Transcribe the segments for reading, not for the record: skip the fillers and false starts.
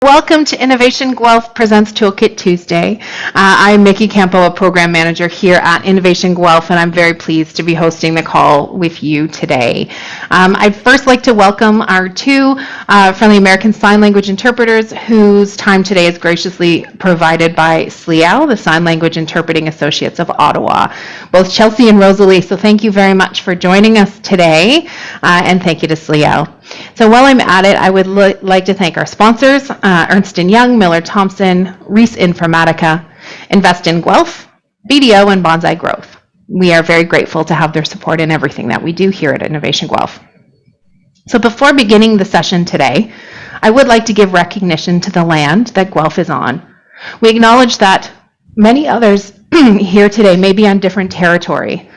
Welcome to Innovation Guelph Presents Toolkit Tuesday. I'm Mickey Campo, a program manager here at Innovation Guelph, and I'm very pleased to be hosting the call with you today. I'd first like to welcome our two friendly American Sign Language interpreters whose time today is graciously provided by SLIAL, the Sign Language Interpreting Associates of Ottawa, both Chelsea and Rosalie. So thank you very much for joining us today, and thank you to SLIAL. So while I'm at it, I would like to thank our sponsors, Ernst & Young, Miller Thompson, Reese Informatica, Invest in Guelph, BDO, and Bonsai Growth. We are very grateful to have their support in everything that we do here at Innovation Guelph. So before beginning the session today, I would like to give recognition to the land that Guelph is on. We acknowledge that many others here today may be on different territory.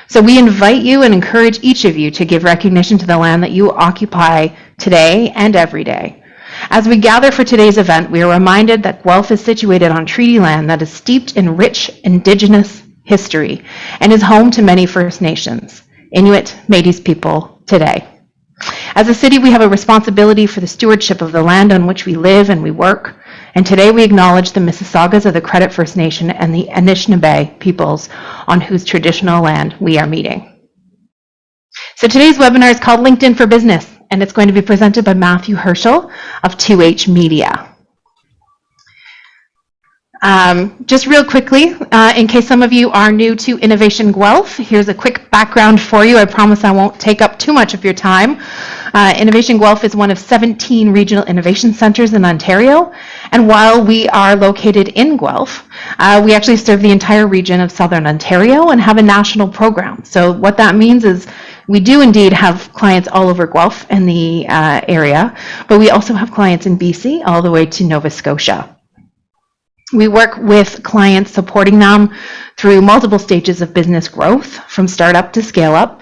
So we invite you and encourage each of you to give recognition to the land that you occupy today and every day. As we gather for today's event, we are reminded that Guelph is situated on treaty land that is steeped in rich Indigenous history and is home to many First Nations, Inuit, Métis people today. As a city, we have a responsibility for the stewardship of the land on which we live and we work. And today we acknowledge the Mississaugas of the Credit First Nation and the Anishinaabe peoples on whose traditional land we are meeting. So today's webinar is called LinkedIn for Business, and it's going to be presented by Matthew Herchel of 2H Media. Just real quickly, in case some of you are new to Innovation Guelph, here's a quick background for you. I promise I won't take up too much of your time. Innovation Guelph is one of 17 regional innovation centers in Ontario, and while we are located in Guelph, we actually serve the entire region of Southern Ontario and have a national program. So what that means is we do indeed have clients all over Guelph and the area, but we also have clients in BC all the way to Nova Scotia. We work with clients supporting them through multiple stages of business growth, from startup to scale up,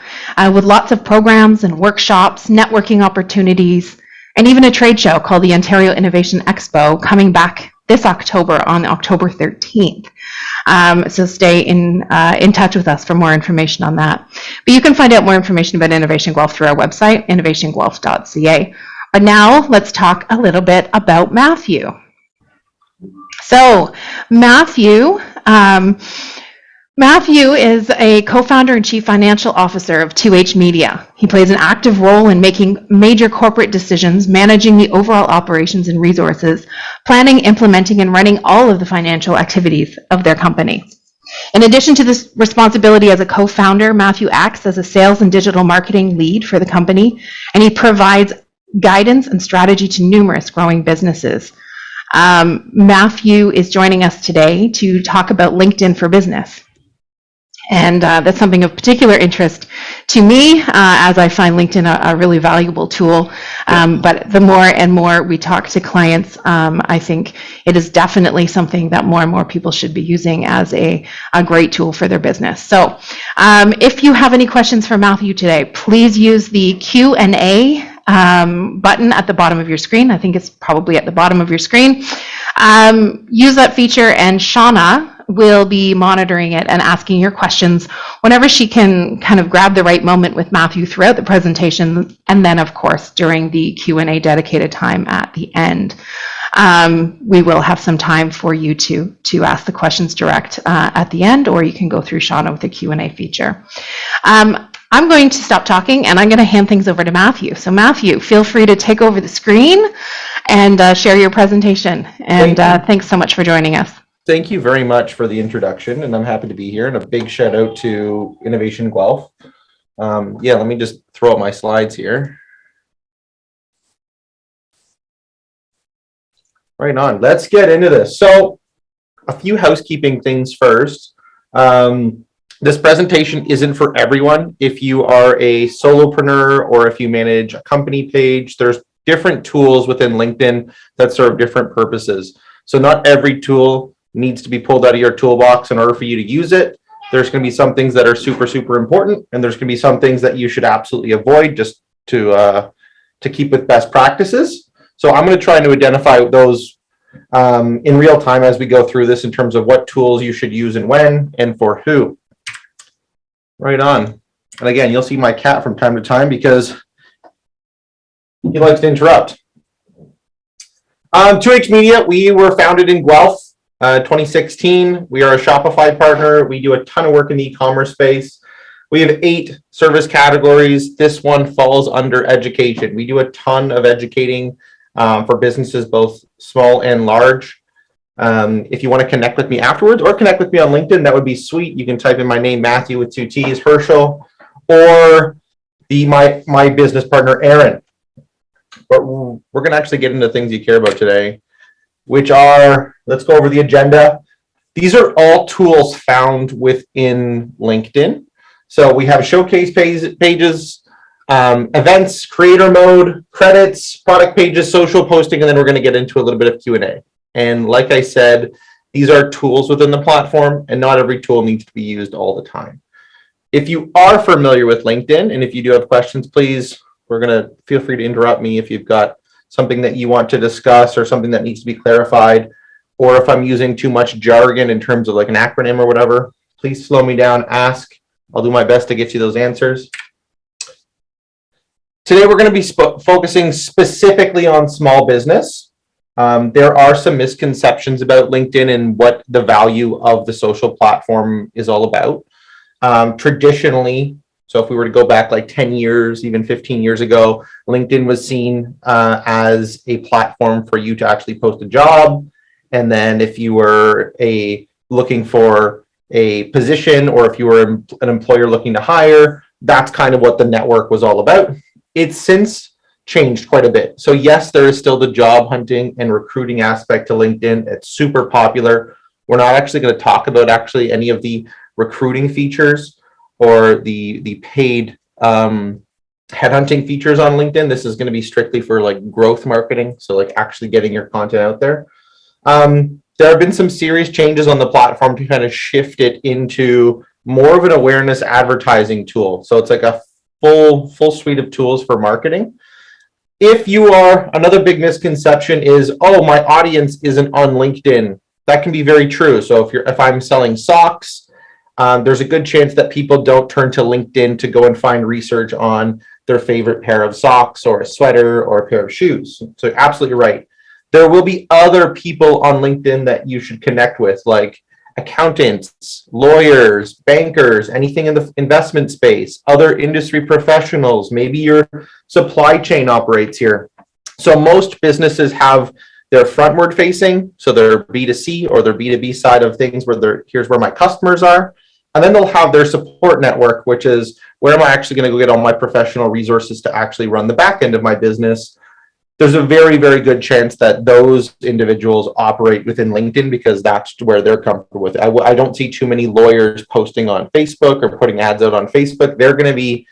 with lots of programs and workshops, networking opportunities, and even a trade show called the Ontario Innovation Expo coming back this October on October 13th. So stay in touch with us for more information on that. But you can find out more information about Innovation Guelph through our website, innovationguelph.ca. But now let's talk a little bit about Matthew. So Matthew is a co-founder and chief financial officer of 2H Media. He plays an active role in making major corporate decisions, managing the overall operations and resources, planning, implementing, and running all of the financial activities of their company. In addition to this responsibility as a co-founder, Matthew acts as a sales and digital marketing lead for the company, and he provides guidance and strategy to numerous growing businesses. Matthew is joining us today to talk about LinkedIn for Business. And that's something of particular interest to me, as I find LinkedIn a really valuable tool. But the more and more we talk to clients, I think it is definitely something that more and more people should be using as a great tool for their business. So if you have any questions for Matthew today, please use the Q&A button at the bottom of your screen. I think it's probably at the bottom of your screen. Use that feature, and Shauna will be monitoring it and asking your questions whenever she can kind of grab the right moment with Matthew throughout the presentation, and then of course during the Q&A dedicated time at the end. We will have some time for you to ask the questions direct at the end, or you can go through Shauna with the Q&A feature. I'm going to stop talking and I'm going to hand things over to Matthew. So Matthew, feel free to take over the screen and share your presentation. And thanks so much for joining us. Thank you very much for the introduction, and I'm happy to be here. And a big shout out to Innovation Guelph. Let me just throw up my slides here. Right on. Let's get into this. So a few housekeeping things first. This presentation isn't for everyone. If you are a solopreneur or if you manage a company page, there's different tools within LinkedIn that serve different purposes. So not every tool needs to be pulled out of your toolbox in order for you to use it. There's going to be some things that are super, super important, and there's going to be some things that you should absolutely avoid just to keep with best practices. So I'm going to try to identify those in real time as we go through this in terms of what tools you should use and when and for who. Right on. And again, you'll see my cat from time to time because he likes to interrupt. 2H Media, we were founded in Guelph, 2016. We are a Shopify partner. We do a ton of work in the e-commerce space. We have 8 service categories. This one falls under education. We do a ton of educating for businesses, both small and large. If you want to connect with me afterwards or connect with me on LinkedIn, that would be sweet. You can type in my name, Matthew with 2 T's, Herchel, or my business partner, Aaron. But we're going to actually get into things you care about today, which are, let's go over the agenda. These are all tools found within LinkedIn. So we have showcase pages, events, creator mode, credits, product pages, social posting, and then we're going to get into a little bit of Q&A. And like I said, these are tools within the platform, and not every tool needs to be used all the time. If you are familiar with LinkedIn, and if you do have questions, please, we're going to feel free to interrupt me if you've got something that you want to discuss or something that needs to be clarified, or if I'm using too much jargon in terms of like an acronym or whatever, please slow me down, ask. I'll do my best to get you those answers. Today, we're going to be focusing specifically on small business. There are some misconceptions about LinkedIn and what the value of the social platform is all about. Traditionally, so if we were to go back like 10 years, even 15 years ago, LinkedIn was seen as a platform for you to actually post a job. And then if you were looking for a position, or if you were an employer looking to hire, that's kind of what the network was all about. It's since changed quite a bit. So yes, there is still the job hunting and recruiting aspect to LinkedIn. It's super popular. We're not actually going to talk about actually any of the recruiting features or the paid headhunting features on LinkedIn. This is going to be strictly for like growth marketing. So like actually getting your content out there. There have been some serious changes on the platform to kind of shift it into more of an awareness advertising tool. So it's like a full suite of tools for marketing. If you are, another big misconception is, oh, my audience isn't on LinkedIn. That can be very true. So if I'm selling socks, there's a good chance that people don't turn to LinkedIn to go and find research on their favorite pair of socks or a sweater or a pair of shoes. So absolutely right. There will be other people on LinkedIn that you should connect with, like accountants, lawyers, bankers, anything in the investment space, other industry professionals. Maybe your supply chain operates here. So most businesses have their frontward facing, so their B2C or their B2B side of things, where here's where my customers are. And then they'll have their support network, which is where am I actually going to go get all my professional resources to actually run the back end of my business. There's a very, very good chance that those individuals operate within LinkedIn because that's where they're comfortable with it. I don't see too many lawyers posting on Facebook or putting ads out on Facebook. They're going to be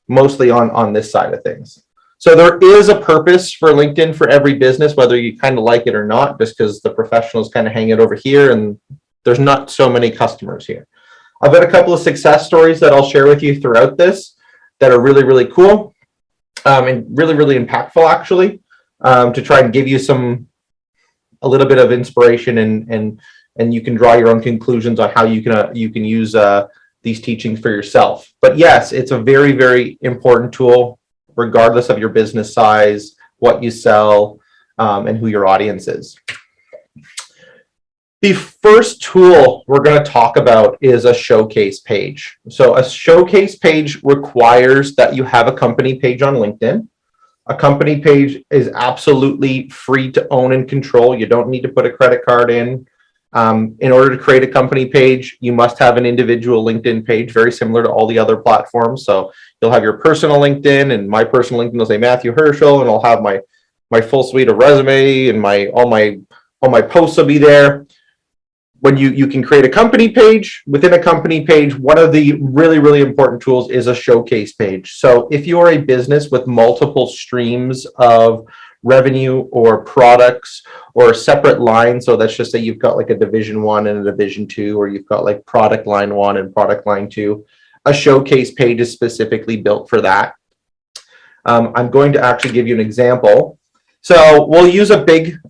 mostly on this side of things. So there is a purpose for LinkedIn for every business, whether you kind of like it or not, just because the professionals kind of hang it over here and there's not so many customers here. I've got a couple of success stories that I'll share with you throughout this that are really, really cool and really, really impactful, actually. To try and give you a little bit of inspiration and you can draw your own conclusions on how you can use these teachings for yourself. But yes, it's a very, very important tool, regardless of your business size, what you sell, and who your audience is. The first tool we're going to talk about is a showcase page. So a showcase page requires that you have a company page on LinkedIn. A company page is absolutely free to own and control. You don't need to put a credit card in. In order to create a company page, you must have an individual LinkedIn page, very similar to all the other platforms. So you'll have your personal LinkedIn, and my personal LinkedIn will say Matthew Herchel, and I'll have my full suite of resume and all my posts will be there. When you can create a company page, within a company page, one of the really, really important tools is a showcase page. So if you are a business with multiple streams of revenue or products or a separate line, so let's just say you've got like a division 1 and a division 2, or you've got like product line 1 and product line 2, a showcase page is specifically built for that. I'm going to actually give you an example. So we'll use a big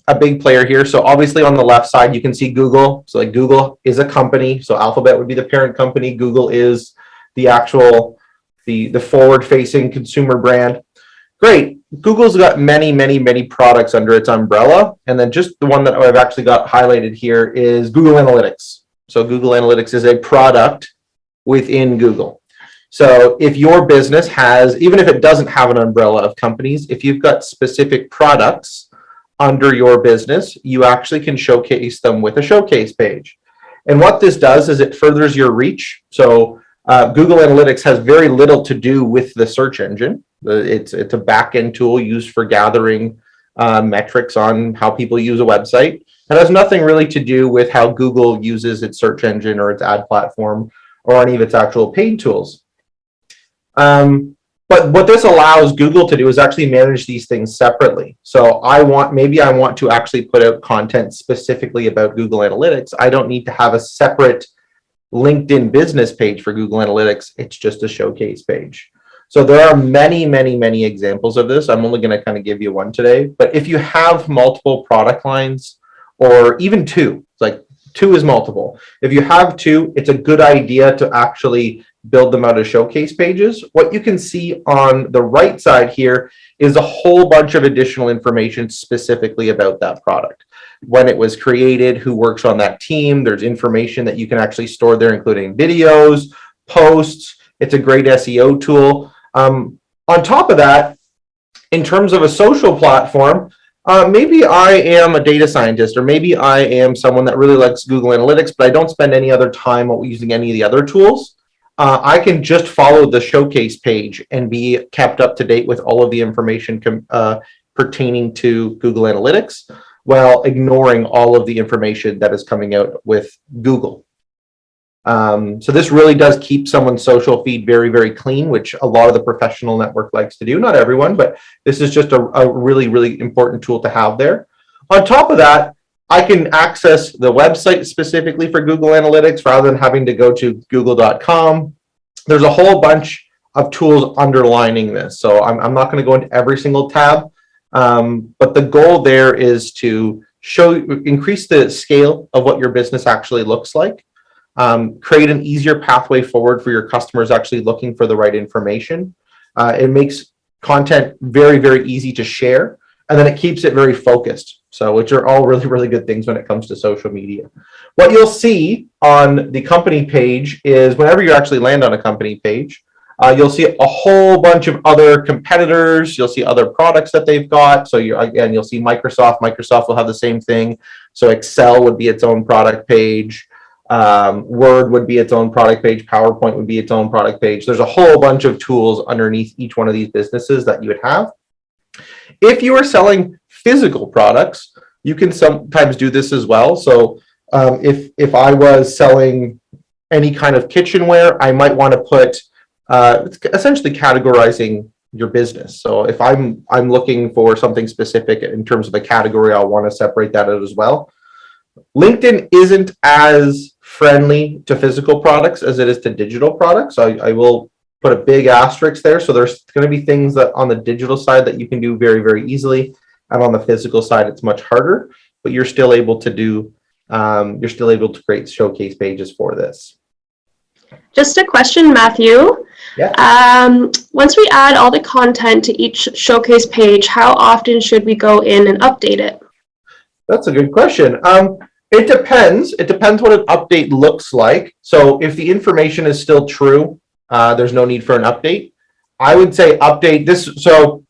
player here. So obviously on the left side, you can see Google. So like Google is a company. So Alphabet would be the parent company. Google is the actual, the forward-facing consumer brand. great. Google's got many, many, many products under its umbrella. And then just the one that I've actually got highlighted here is Google Analytics. So Google Analytics is a product within Google. So if your business has, even if it doesn't have an umbrella of companies, if you've got specific products under your business, you actually can showcase them with a showcase page. And what this does is it furthers your reach. So Google Analytics has very little to do with the search engine. It's a back-end tool used for gathering metrics on how people use a website. It has nothing really to do with how Google uses its search engine or its ad platform or any of its actual paid tools. But what this allows Google to do is actually manage these things separately. So maybe I want to actually put out content specifically about Google Analytics. I don't need to have a separate LinkedIn business page for Google Analytics. It's just a showcase page. So there are many, many, many examples of this. I'm only going to kind of give you one today. But if you have multiple product lines, or even two, it's like two is multiple. If you have two, it's a good idea to actually build them out as showcase pages. What you can see on the right side here is a whole bunch of additional information specifically about that product. When it was created, who works on that team, there's information that you can actually store there, including videos, posts. It's a great SEO tool. On top of that, in terms of a social platform, maybe I am a data scientist, or maybe I am someone that really likes Google Analytics, but I don't spend any other time using any of the other tools. I can just follow the showcase page and be kept up to date with all of the information pertaining to Google Analytics, while ignoring all of the information that is coming out with Google. So this really does keep someone's social feed very, very clean, which a lot of the professional network likes to do. Not everyone, but this is just a really, really important tool to have there. On top of that, I can access the website specifically for Google Analytics rather than having to go to google.com. There's a whole bunch of tools underlining this. So I'm not going to go into every single tab, but the goal there is to increase the scale of what your business actually looks like, create an easier pathway forward for your customers actually looking for the right information. It makes content very, very easy to share, and then it keeps it very focused. So, which are all really, really good things when it comes to social media. What you'll see on the company page is whenever you actually land on a company page, you'll see a whole bunch of other competitors. You'll see other products that they've got. So you'll see Microsoft. Microsoft will have the same thing. So Excel would be its own product page. Word would be its own product page. PowerPoint would be its own product page. There's a whole bunch of tools underneath each one of these businesses that you would have. If you are selling physical products, you can sometimes do this as well. So if I was selling any kind of kitchenware, I might want to put essentially categorizing your business. So if I'm looking for something specific in terms of a category, I'll want to separate that out as well. LinkedIn isn't as friendly to physical products as it is to digital products. I will put a big asterisk there. So there's going to be things that on the digital side that you can do very, very easily. And on the physical side, it's much harder, but you're still able to create showcase pages for this. Just a question, Matthew. Yeah. Once we add all the content to each showcase page, how often should we go in and update it? That's a good question. It depends. It depends what an update looks like. So if the information is still true, there's no need for an update. I would say update this. So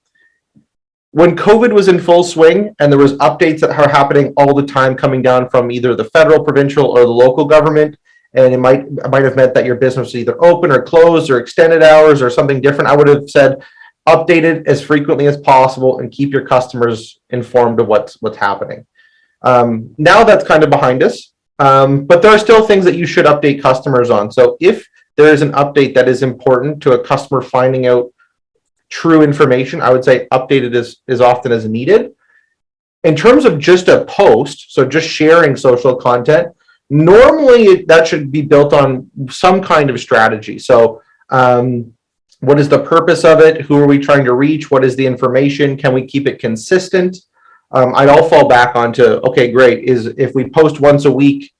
when COVID was in full swing and there was updates that are happening all the time coming down from either the federal, provincial, or the local government, and it might have meant that your business was either open or closed or extended hours or something different, I would have said update it as frequently as possible and keep your customers informed of what's happening. Now that's kind of behind us, but there are still things that you should update customers on. So if there is an update that is important to a customer finding out true information, I would say update it as often as needed. In terms of just a post, so just sharing social content, normally that should be built on some kind of strategy. So what is the purpose of it? Who are we trying to reach? What is the information? Can we keep it consistent? I'd all fall back onto, okay, great, if we post once a week,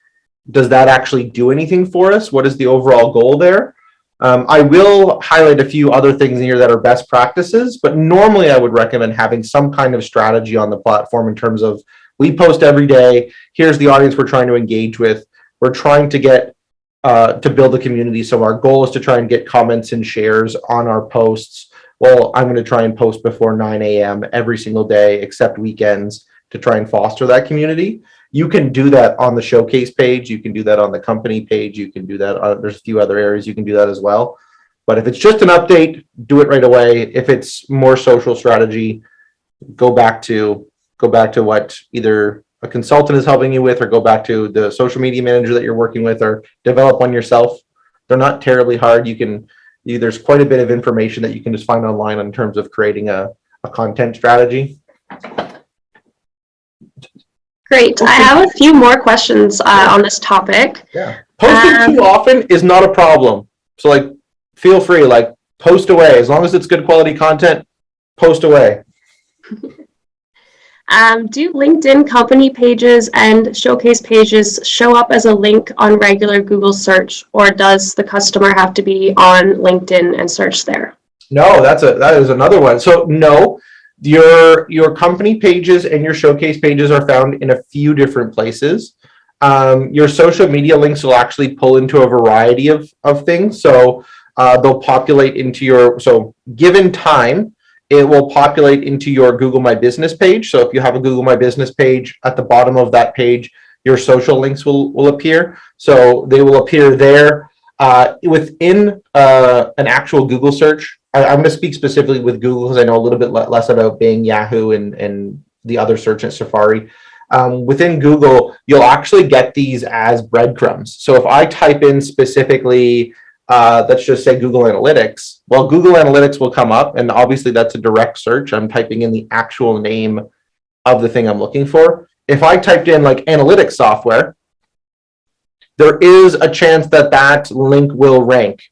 does that actually do anything for us? What is the overall goal there? I will highlight a few other things in here that are best practices, but normally I would recommend having some kind of strategy on the platform in terms of, we post every day, here's the audience we're trying to engage with, we're trying to get to build a community. So our goal is to try and get comments and shares on our posts. Well, I'm going to try and post before 9 a.m. every single day, except weekends, to try and foster that community. You can do that on the showcase page. You can do that on the company page. You can do that. There's a few other areas you can do that as well. But if it's just an update, do it right away. If it's more social strategy, go back to what either a consultant is helping you with, or go back to the social media manager that you're working with, or develop one yourself. They're not terribly hard. There's quite a bit of information that you can just find online in terms of creating a content strategy. Great. I have a few more questions on this topic. Yeah. Posting too often is not a problem. So like, feel free, like, post away. As long as it's good quality content, post away. Do LinkedIn company pages and showcase pages show up as a link on regular Google search, or does the customer have to be on LinkedIn and search there? No, that is another one. So no, your company pages and your showcase pages are found in a few different places. Your social media links will actually pull into a variety of things. So they'll populate into given time, it will populate into your Google My Business page. So if you have a Google My Business page, at the bottom of that page, your social links will appear. So they will appear there within an actual Google search. I'm going to speak specifically with Google because I know a little bit less about Bing, Yahoo, and the other search at Safari. Within Google, you'll actually get these as breadcrumbs. So if I type in specifically, let's just say Google Analytics, well, Google Analytics will come up, and obviously that's a direct search. I'm typing in the actual name of the thing I'm looking for. If I typed in like analytics software, there is a chance that that link will rank.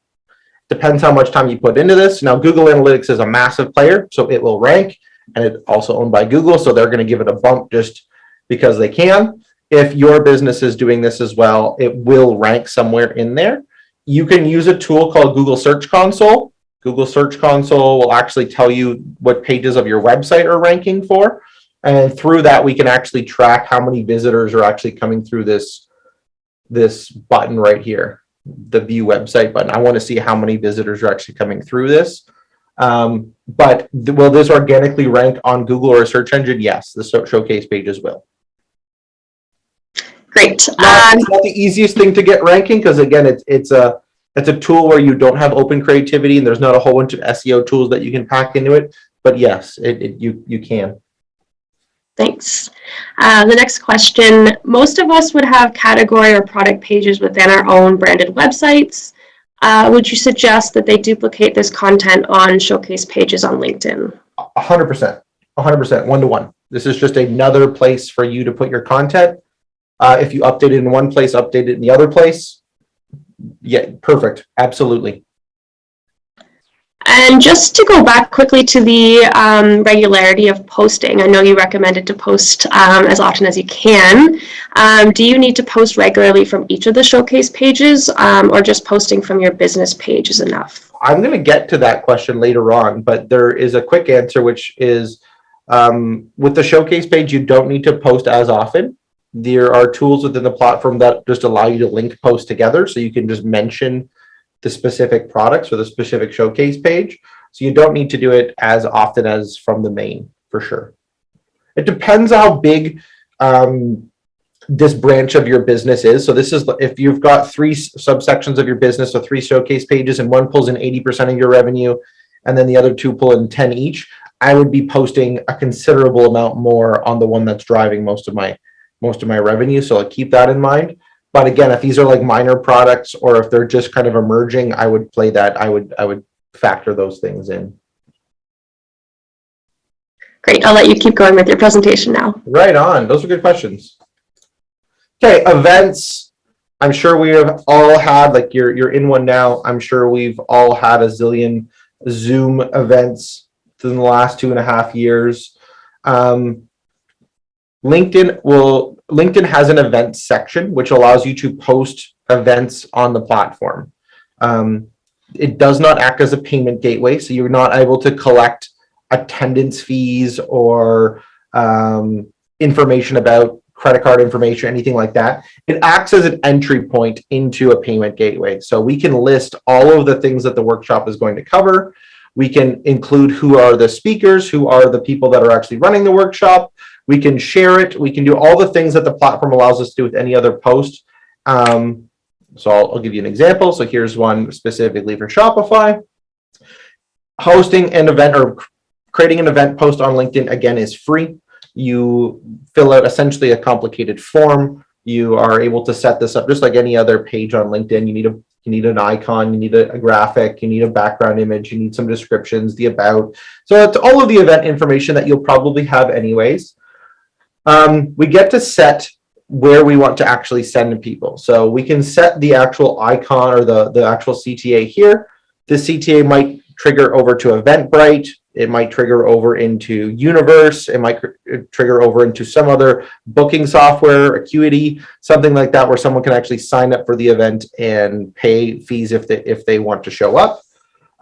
Depends how much time you put into this. Now, Google Analytics is a massive player, so it will rank, and it's also owned by Google, so they're going to give it a bump just because they can. If your business is doing this as well, it will rank somewhere in there. You can use a tool called Google Search Console. Google Search Console will actually tell you what pages of your website are ranking for, and through that, we can actually track how many visitors are actually coming through this button right here, the view website button. I want to see how many visitors are actually coming through this. But will this organically rank on Google or a search engine? Yes, the showcase pages will. Great. Not the easiest thing to get ranking, because again, it's a tool where you don't have open creativity, and there's not a whole bunch of SEO tools that you can pack into it. But yes, you can. Thanks. The next question, most of us would have category or product pages within our own branded websites. Would you suggest that they duplicate this content on showcase pages on LinkedIn? 100%, 100%, one-to-one. This is just another place for you to put your content. If you update it in one place, update it in the other place. Yeah, perfect. Absolutely. And just to go back quickly to the regularity of posting, I know you recommended to post as often as you can. Do you need to post regularly from each of the showcase pages, or just posting from your business page is enough? I'm going to get to that question later on, but there is a quick answer, which is with the showcase page, you don't need to post as often. There are tools within the platform that just allow you to link posts together, so you can just mention the specific products or the specific showcase page. So you don't need to do it as often as from the main, for sure. It depends how big this branch of your business is. So this is, if you've got 3 subsections of your business, so 3 showcase pages, and one pulls in 80% of your revenue, and then the other 2 pull in 10 each, I would be posting a considerable amount more on the one that's driving most of my revenue. So I'll keep that in mind. But again, if these are like minor products, or if they're just kind of emerging, I would play that. I would factor those things in. Great. I'll let you keep going with your presentation now. Right on. Those are good questions. Okay, events. I'm sure we have all had, like you're in one now. I'm sure we've all had a zillion Zoom events in the last 2.5 years. LinkedIn has an events section which allows you to post events on the platform. It does not act as a payment gateway, so you're not able to collect attendance fees or information about credit card information, anything like that. It acts as an entry point into a payment gateway. So we can list all of the things that the workshop is going to cover. We can include who are the speakers, who are the people that are actually running the workshop. We can share it. We can do all the things that the platform allows us to do with any other post. So I'll give you an example. So here's one specifically for Shopify. Hosting an event or creating an event post on LinkedIn, again, is free. You fill out essentially a complicated form. You are able to set this up just like any other page on LinkedIn. You need an icon, you need a graphic, you need a background image, you need some descriptions, the about. So it's all of the event information that you'll probably have anyways. We get to set where we want to actually send people. So we can set the actual icon or the actual CTA here. The CTA might trigger over to Eventbrite. It might trigger over into Universe. It might trigger over into some other booking software, Acuity, something like that, where someone can actually sign up for the event and pay fees if they want to show up.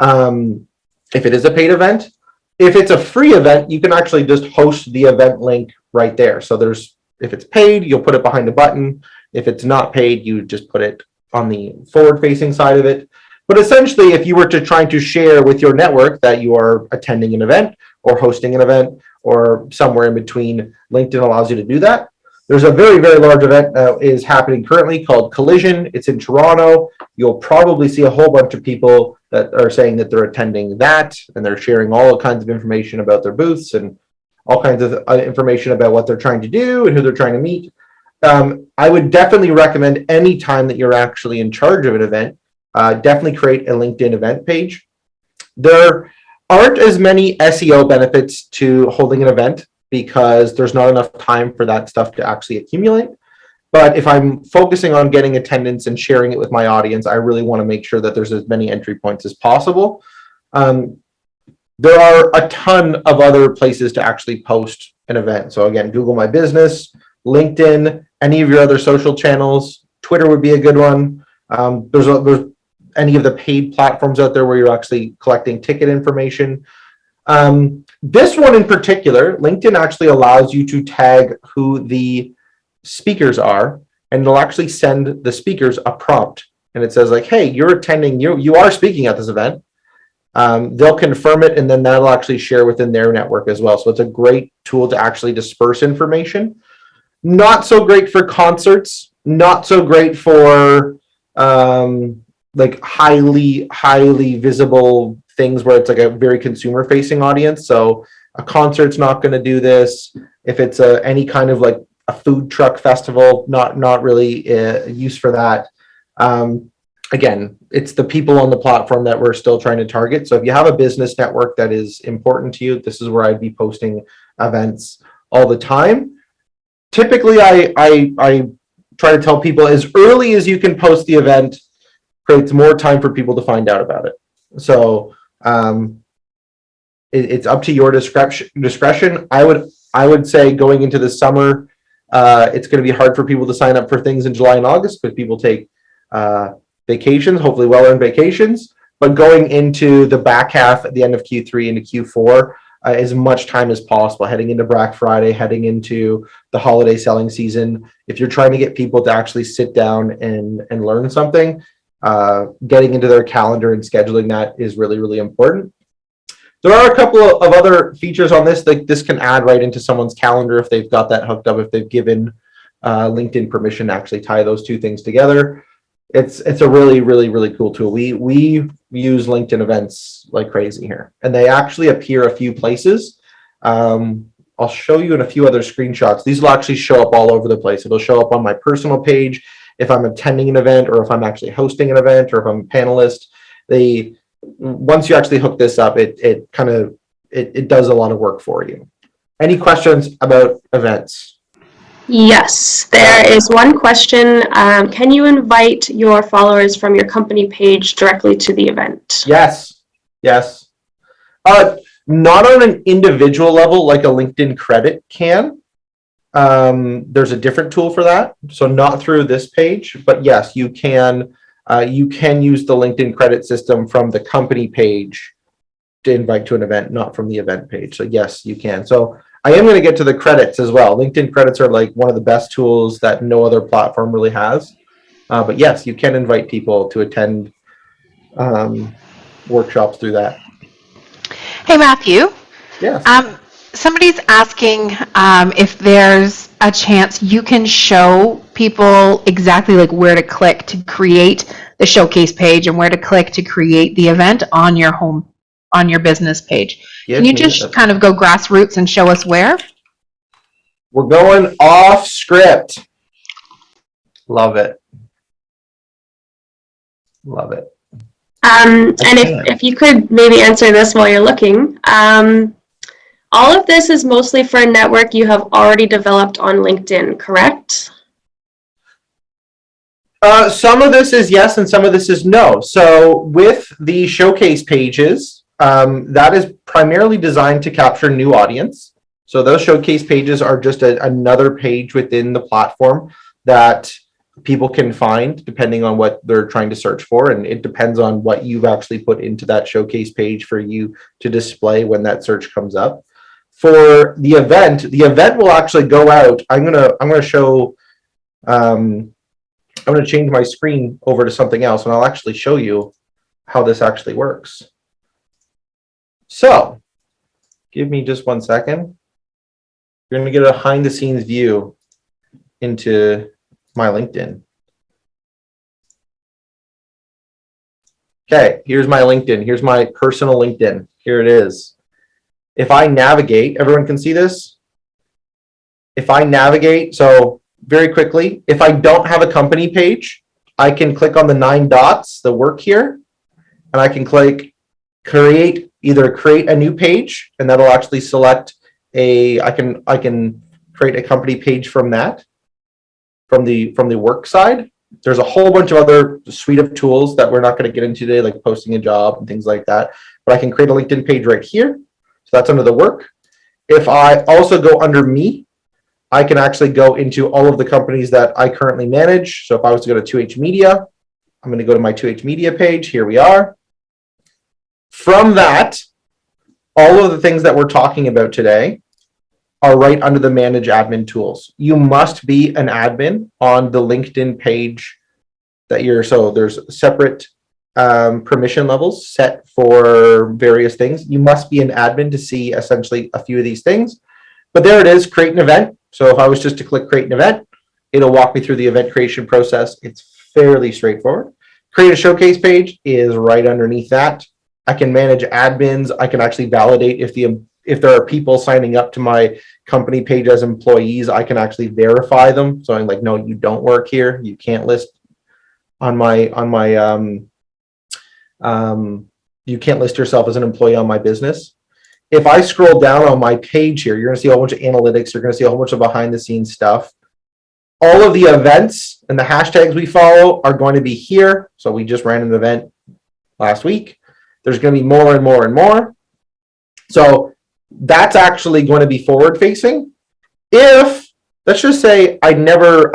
If it is a paid event, if it's a free event, you can actually just host the event link right there. So if it's paid, you'll put it behind a button. If it's not paid, you just put it on the forward-facing side of it. But essentially, if you were to try to share with your network that you are attending an event or hosting an event or somewhere in between, LinkedIn allows you to do that. There's a very, very large event that is happening currently called Collision. It's in Toronto. You'll probably see a whole bunch of people that are saying that they're attending that, and they're sharing all kinds of information about their booths and all kinds of information about what they're trying to do and who they're trying to meet. I would definitely recommend any time that you're actually in charge of an event, definitely create a LinkedIn event page. There aren't as many SEO benefits to holding an event because there's not enough time for that stuff to actually accumulate. But if I'm focusing on getting attendance and sharing it with my audience, I really want to make sure that there's as many entry points as possible. There are a ton of other places to actually post an event. So again, Google My Business, LinkedIn, any of your other social channels. Twitter would be a good one. There's any of the paid platforms out there where you're actually collecting ticket information. This one in particular, LinkedIn actually allows you to tag who the speakers are, and it'll actually send the speakers a prompt. And it says like, hey, you're attending, you are speaking at this event. They'll confirm it, and then that'll actually share within their network as well. So it's a great tool to actually disperse information. Not so great for concerts, not so great for like highly visible things where it's like a very consumer facing audience. So a concert's not going to do this. If it's any kind of like a food truck festival, not really use for that. Again, it's the people on the platform that we're still trying to target. So if you have a business network that is important to you, this is where I'd be posting events all the time. Typically, I try to tell people as early as you can post the event creates more time for people to find out about it. So it's up to your discretion. I would say going into the summer, it's going to be hard for people to sign up for things in July and August because people take vacations, hopefully well-earned vacations. But going into the back half at the end of Q3 into Q4, as much time as possible, heading into Black Friday, heading into the holiday selling season. If you're trying to get people to actually sit down and learn something, getting into their calendar and scheduling that is really, really important. There are a couple of other features on this, like this can add right into someone's calendar if they've got that hooked up, if they've given LinkedIn permission to actually tie those two things together. It's a really, really, really cool tool. We use LinkedIn events like crazy here, and they actually appear a few places. I'll show you in a few other screenshots. These will actually show up all over the place. It'll show up on my personal page if I'm attending an event, or if I'm actually hosting an event, or if I'm a panelist. Once you actually hook this up, it does a lot of work for you. Any questions about events? Yes, there is one question. Can you invite your followers from your company page directly to the event? Yes. Not on an individual level like a LinkedIn credit can. There's a different tool for that. So not through this page, but yes, you can you can use the LinkedIn credit system from the company page to invite to an event, not from the event page. So yes, you can. So I am going to get to the credits as well. LinkedIn credits are like one of the best tools that no other platform really has. But yes, you can invite people to attend workshops through that. Hey, Matthew. Yes. Somebody's asking if there's a chance you can show people exactly like where to click to create the showcase page and where to click to create the event on your business page. Can you just kind of go grassroots and show us where? We're going off script. Love it. Love it. And if you could maybe answer this while you're looking, all of this is mostly for a network you have already developed on LinkedIn, correct? Some of this is yes, and some of this is no. So with the showcase pages, that is primarily designed to capture new audience. So those showcase pages are just another page within the platform that people can find depending on what they're trying to search for. And it depends on what you've actually put into that showcase page for you to display when that search comes up. For the event will actually go out. I'm gonna show I'm going to change my screen over to something else, and I'll actually show you how this actually works. So give me just 1 second. You're going to get a behind the scenes view into my LinkedIn. Okay, here's my LinkedIn. Here's my personal LinkedIn. Here it is. If I navigate, everyone can see this? If I navigate, so very quickly, if I don't have a company page, I can click on the 9 dots, the work here, and I can click either create a new page, and that'll actually select I can create a company page from that, from the work side. There's a whole bunch of other suite of tools that we're not going to get into today, like posting a job and things like that. But I can create a LinkedIn page right here. So that's under the work. If I also go under me, I can actually go into all of the companies that I currently manage. So if I was to go to 2H Media, I'm going to go to my 2H Media page. Here we are. From that, all of the things that we're talking about today are right under the Manage Admin Tools. You must be an admin on the LinkedIn page that so there's separate permission levels set for various things. You must be an admin to see essentially a few of these things. But there it is, create an event. So if I was just to click create an event, it'll walk me through the event creation process. It's fairly straightforward. Create a showcase page is right underneath that. I can manage admins. I can actually validate if there are people signing up to my company page as employees, I can actually verify them. So I'm like, no, you don't work here. You can't list on my you can't list yourself as an employee on my business. If I scroll down on my page here, you're going to see a whole bunch of analytics. You're going to see a whole bunch of behind the scenes stuff. All of the events and the hashtags we follow are going to be here. So we just ran an event last week. There's going to be more and more and more. So that's actually going to be forward facing. If, let's just say I never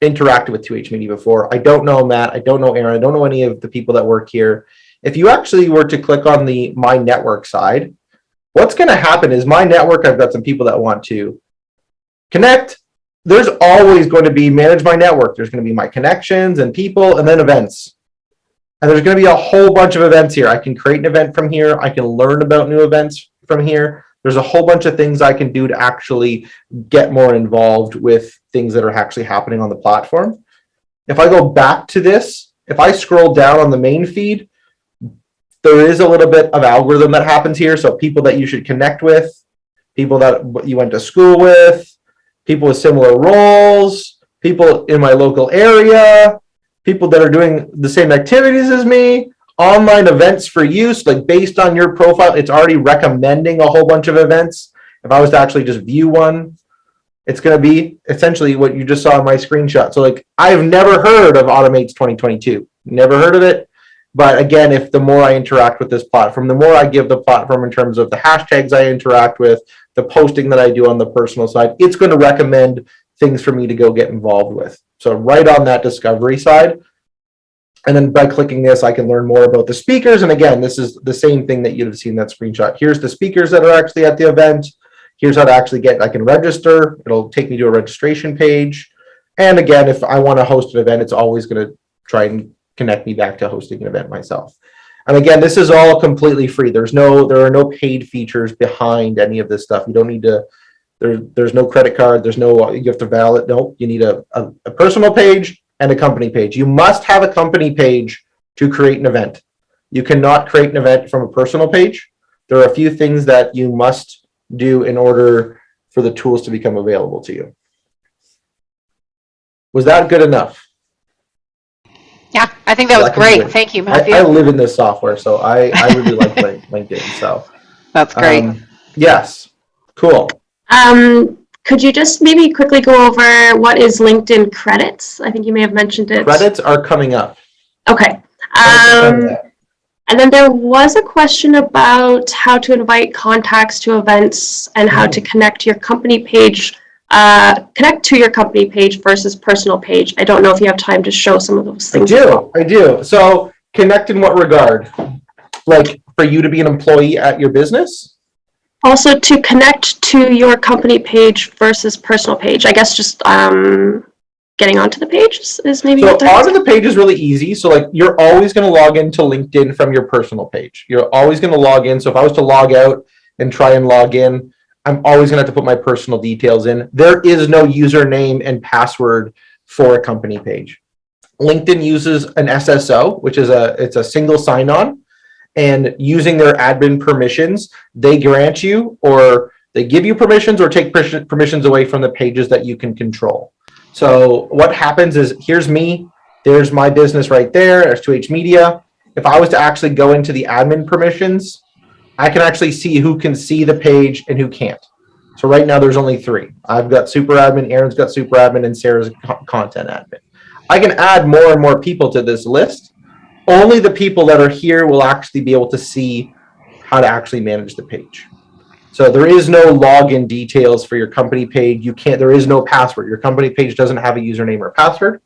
interacted with 2H Media before. I don't know Matt. I don't know Aaron. I don't know any of the people that work here. If you actually were to click on the My Network side, what's going to happen is my network, I've got some people that want to connect. There's always going to be manage my network. There's going to be my connections and people and then events. And there's going to be a whole bunch of events here. I can create an event from here. I can learn about new events from here. There's a whole bunch of things I can do to actually get more involved with things that are actually happening on the platform. If I go back to this, if I scroll down on the main feed, there is a little bit of algorithm that happens here. So people that you should connect with, people that you went to school with, people with similar roles, people in my local area, people that are doing the same activities as me, online events for use, like based on your profile, it's already recommending a whole bunch of events. If I was to actually just view one, it's going to be essentially what you just saw in my screenshot. So like, I've never heard of Automates 2022, never heard of it. But again, if the more I interact with this platform, the more I give the platform in terms of the hashtags I interact with, the posting that I do on the personal side, it's going to recommend things for me to go get involved with. So right on that discovery side, And then by clicking this, I can learn more about the speakers. And again, this is the same thing that you'd have seen in that screenshot. Here's the speakers that are actually at the event. Here's how to actually get, I can register. It'll take me to a registration page. And again, if I want to host an event, it's always going to try and connect me back to hosting an event myself. And again, this is all completely free. There are no paid features behind any of this stuff. You don't need to, there's no credit card. There's no, you have to validate. No, you need a personal page and a company page. You must have a company page to create an event. You cannot create an event from a personal page. There are a few things that you must do in order for the tools to become available to you. Was that good enough? Yeah, I think that was great. Thank you, Matthew. I live in this software, so I really like LinkedIn. So that's great. Yes, cool. Could you just maybe quickly go over what is LinkedIn credits? I think you may have mentioned it. Credits are coming up. Okay. And then there was a question about how to invite contacts to events and how to connect to your company page, versus personal page. I don't know if you have time to show some of those things. I do. So connect in what regard? Like for you to be an employee at your business? Also to connect to your company page versus personal page. I guess just getting onto the page is maybe. So onto the page is really easy. So like you're always going to log into LinkedIn from your personal page. You're always going to log in. So if I was to log out and try and log in, I'm always going to have to put my personal details in. There is no username and password for a company page. LinkedIn uses an SSO, which is it's a single sign-on. And using their admin permissions, they grant you or they give you permissions or take permissions away from the pages that you can control. So what happens is, here's me, there's my business right there, S2H Media. If I was to actually go into the admin permissions, I can actually see who can see the page and who can't. So right now there's only 3. I've got super admin, Aaron's got super admin, and Sarah's content admin. I can add more and more people to this list. Only the people that are here will actually be able to see how to actually manage the page. So there is no login details for your company page. There is no password. Your company page doesn't have a username or password.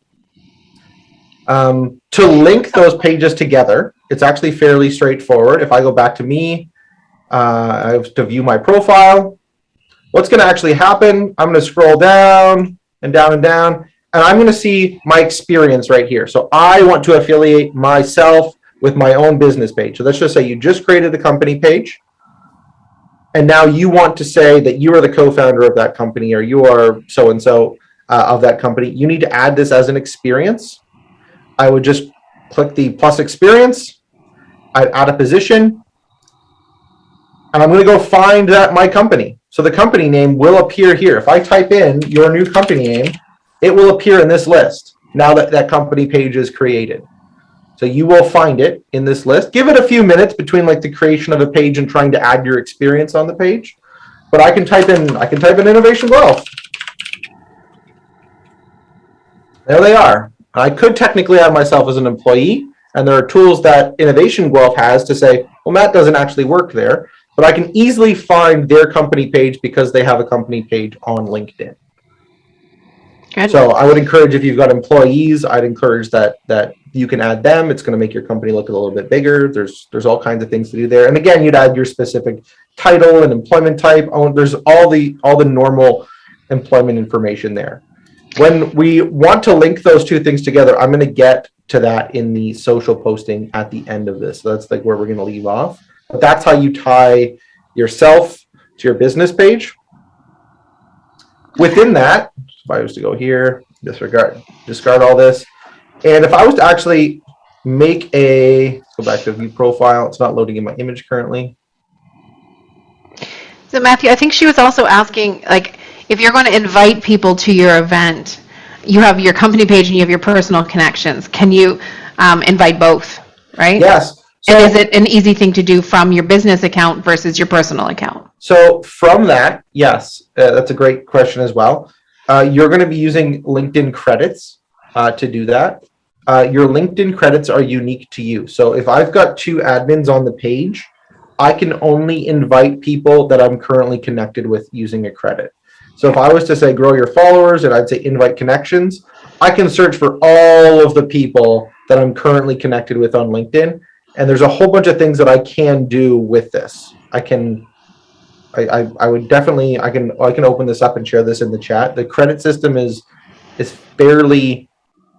To link those pages together, it's actually fairly straightforward. If I go back to me, I have to view my profile. What's going to actually happen? I'm going to scroll down and down and down. And I'm going to see my experience right here. So I want to affiliate myself with my own business page. So let's just say you just created the company page. And now you want to say that you are the co-founder of that company or you are so-and-so of that company. You need to add this as an experience. I would just click the plus experience. I'd add a position. And I'm going to go find my company. So the company name will appear here. If I type in your new company name, it will appear in this list now that that company page is created. So you will find it in this list. Give it a few minutes between like the creation of a page and trying to add your experience on the page. But I can type in Innovation Growth. There they are. I could technically add myself as an employee, and there are tools that Innovation Guelph has to say, well, Matt doesn't actually work there, but I can easily find their company page because they have a company page on LinkedIn. Good. So I would encourage, if you've got employees, I'd encourage that you can add them. It's going to make your company look a little bit bigger. There's all kinds of things to do there. And again, you'd add your specific title and employment type. There's all the normal employment information there. When we want to link those two things together, I'm going to get to that in the social posting at the end of this. So that's like where we're going to leave off. But that's how you tie yourself to your business page. Within that, if I was to go here, discard all this. And if I was to actually make go back to view profile, it's not loading in my image currently. So Matthew, I think she was also asking, like, if you're going to invite people to your event, you have your company page and you have your personal connections. Can you invite both, right? Yes. So, and is it an easy thing to do from your business account versus your personal account? So from that, yes, that's a great question as well. You're going to be using LinkedIn credits to do that. Your LinkedIn credits are unique to you. So if I've got 2 admins on the page, I can only invite people that I'm currently connected with using a credit. So if I was to say grow your followers and I'd say invite connections, I can search for all of the people that I'm currently connected with on LinkedIn. And there's a whole bunch of things that I can do with this. I would definitely, I can open this up and share this in the chat. The credit system is fairly,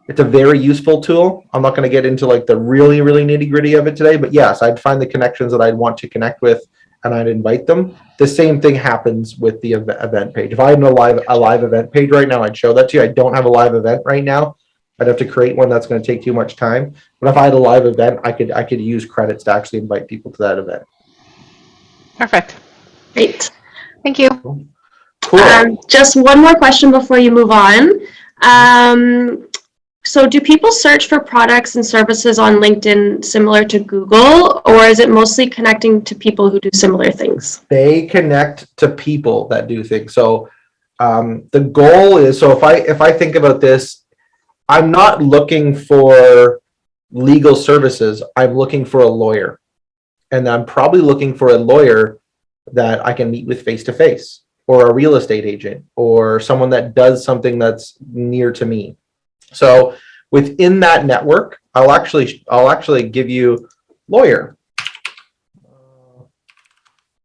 it's a very useful tool. I'm not going to get into like the really nitty gritty of it today, but yes, I'd find the connections that I'd want to connect with and I'd invite them. The same thing happens with the event page. If I had a live event page right now, I'd show that to you. I don't have a live event right now. I'd have to create one. That's going to take too much time. But if I had a live event, I could use credits to actually invite people to that event. Perfect. Great. Thank you. Cool. Just one more question before you move on. So do people search for products and services on LinkedIn similar to Google, or is it mostly connecting to people who do similar things? They connect to people that do things. So the goal is, so if I think about this, I'm not looking for legal services. I'm looking for a lawyer. And I'm probably looking for a lawyer that I can meet with face-to-face, or a real estate agent, or someone that does something that's near to me. So within that network, I'll actually give you lawyer.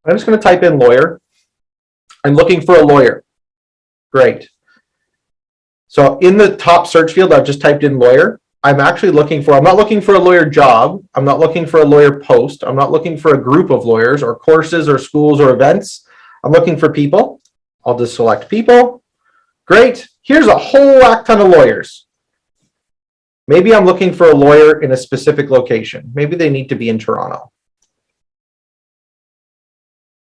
I'm just going to type in lawyer. I'm looking for a lawyer. Great. So in the top search field, I've just typed in lawyer. I'm not looking for a lawyer job. I'm not looking for a lawyer post. I'm not looking for a group of lawyers or courses or schools or events. I'm looking for people. I'll just select people. Great. Here's a whole whack ton of lawyers. Maybe I'm looking for a lawyer in a specific location. Maybe they need to be in Toronto.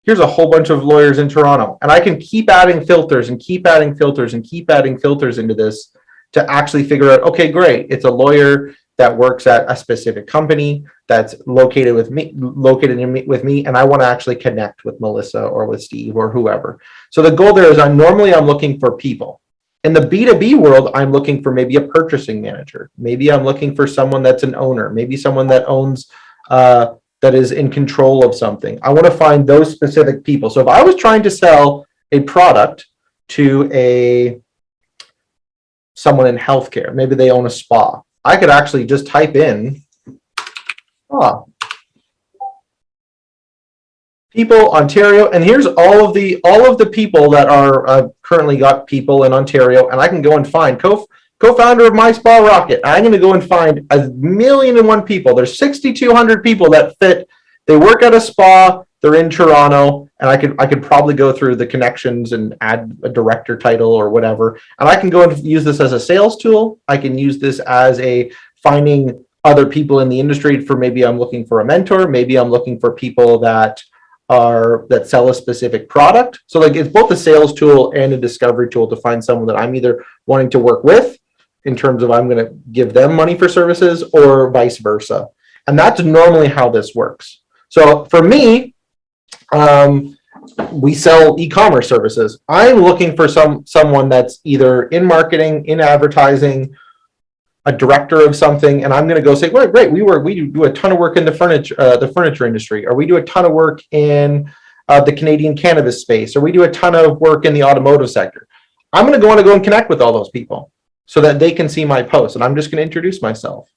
Here's a whole bunch of lawyers in Toronto. And I can keep adding filters and keep adding filters and keep adding filters into this to actually figure out, okay, great. It's a lawyer that works at a specific company that's located with me, and I want to actually connect with Melissa or with Steve or whoever. So the goal there is I'm looking for people. In the B2B world, I'm looking for maybe a purchasing manager. Maybe I'm looking for someone that's an owner, maybe someone that owns, that is in control of something. I want to find those specific people. So if I was trying to sell a product to someone in healthcare, maybe they own a spa, I could actually just type in people, Ontario, and here's all of the people that are currently got people in Ontario, and I can go and find co-founder of My Spa Rocket. I'm going to go and find 1,000,001 people. There's 6,200 people that fit. They work at a spa. They're in Toronto, and I could probably go through the connections and add a director title or whatever. And I can go and use this as a sales tool. I can use this as a finding other people in the industry for maybe I'm looking for a mentor. Maybe I'm looking for people that sell a specific product. So like it's both a sales tool and a discovery tool to find someone that I'm either wanting to work with in terms of I'm going to give them money for services or vice versa. And that's normally how this works. So for me, we sell e-commerce services. I'm looking for someone that's either in marketing, in advertising, a director of something, and I'm going to go say, well, great, we do a ton of work in the furniture industry, or we do a ton of work in the Canadian cannabis space, or we do a ton of work in the automotive sector. I'm going to want to go and connect with all those people so that they can see my post, and I'm just going to introduce myself.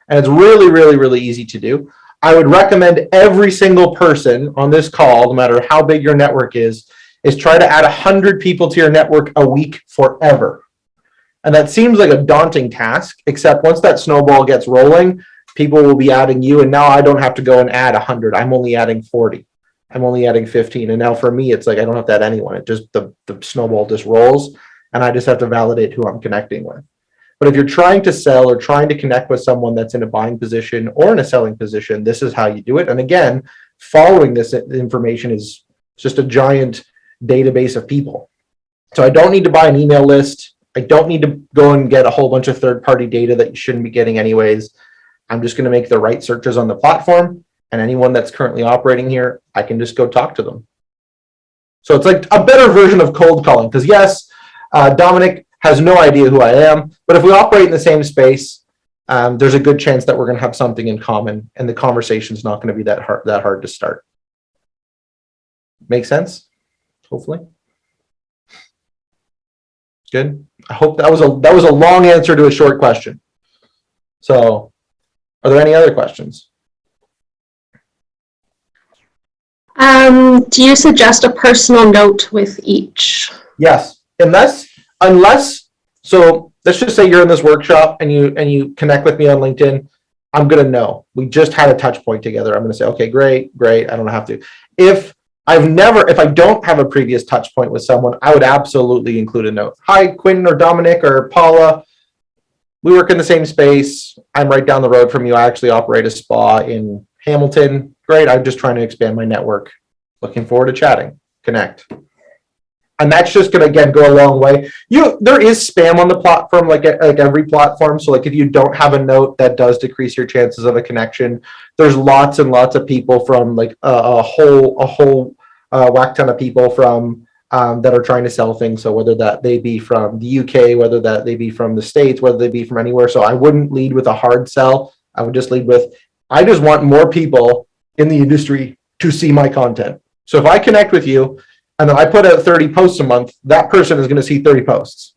And it's really easy to do. I would recommend every single person on this call, no matter how big your network is try to add 100 people to your network a week forever. And that seems like a daunting task, except once that snowball gets rolling, people will be adding you. And now I don't have to go and add 100. I'm only adding 40. I'm only adding 15. And now for me, it's like I don't have to add anyone. It just the snowball just rolls, and I just have to validate who I'm connecting with. But if you're trying to sell or trying to connect with someone that's in a buying position or in a selling position, this is how you do it. And again, following this information is just a giant database of people. So I don't need to buy an email list. I don't need to go and get a whole bunch of third-party data that you shouldn't be getting anyways. I'm just going to make the right searches on the platform, and anyone that's currently operating here, I can just go talk to them. So it's like a better version of cold calling, because yes, Dominic has no idea who I am, but if we operate in the same space, there's a good chance that we're going to have something in common, and the conversation is not going to be that hard to start. Make sense? Hopefully. Good. I hope that was a long answer to a short question. So Are there any other questions? Do you suggest a personal note with each? Yes, unless, so let's just say you're in this workshop and you connect with me on LinkedIn. I'm gonna know. We just had a touch point together. I'm gonna say, okay, great. I don't have to. If I don't have a previous touch point with someone, I would absolutely include a note. Hi, Quinn or Dominic or Paula. We work in the same space. I'm right down the road from you. I actually operate a spa in Hamilton. Great. I'm just trying to expand my network. Looking forward to chatting. Connect. And that's just going to, again, go a long way. There is spam on the platform, like every platform. So like if you don't have a note, that does decrease your chances of a connection. There's lots and lots of people from like a whole whack ton of people from that are trying to sell things. So whether that they be from the UK, whether that they be from the States, whether they be from anywhere. So I wouldn't lead with a hard sell. I would just lead with, I just want more people in the industry to see my content. So if I connect with you, and then I put out 30 posts a month, that person is going to see 30 posts.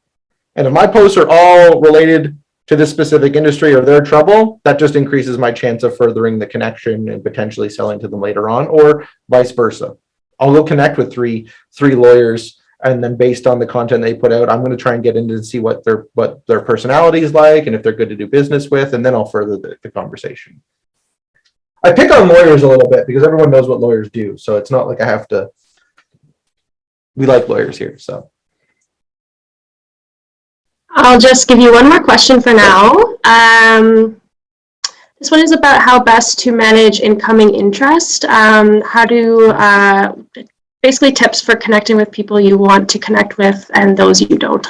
And if my posts are all related to this specific industry or their trouble, that just increases my chance of furthering the connection and potentially selling to them later on, or vice versa. I'll go connect with three lawyers, and then based on the content they put out, I'm going to try and get into and see what their personality is like and if they're good to do business with, and then I'll further the conversation. I pick on lawyers a little bit because everyone knows what lawyers do, so it's not like I have to. We like lawyers here, so. I'll just give you one more question for now. This one is about how best to manage incoming interest. How do, basically tips for connecting with people you want to connect with and those you don't.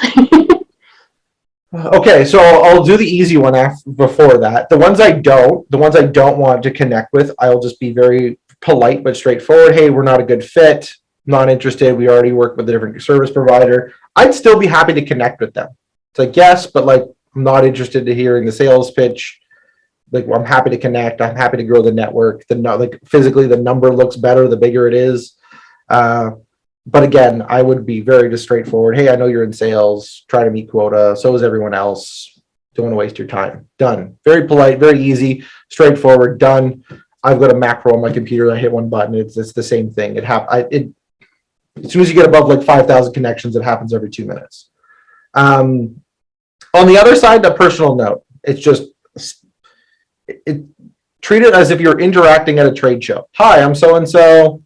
Okay, so I'll do the easy one before that. The ones I don't want to connect with, I'll just be very polite but straightforward. Hey, we're not a good fit. Not interested. We already work with a different service provider. I'd still be happy to connect with them. It's like, yes, but like, I'm not interested in hearing the sales pitch. Like, I'm happy to connect. I'm happy to grow the network. Like physically, the number looks better the bigger it is. But again, I would be very just straightforward. Hey, I know you're in sales. Try to meet quota. So is everyone else. Don't want to waste your time. Done. Very polite, very easy, straightforward. Done. I've got a macro on my computer. I hit one button. It's the same thing. As soon as you get above like 5,000 connections, it happens every 2 minutes. On the other side, a personal note. It's just treat it as if you're interacting at a trade show. Hi, I'm so-and-so.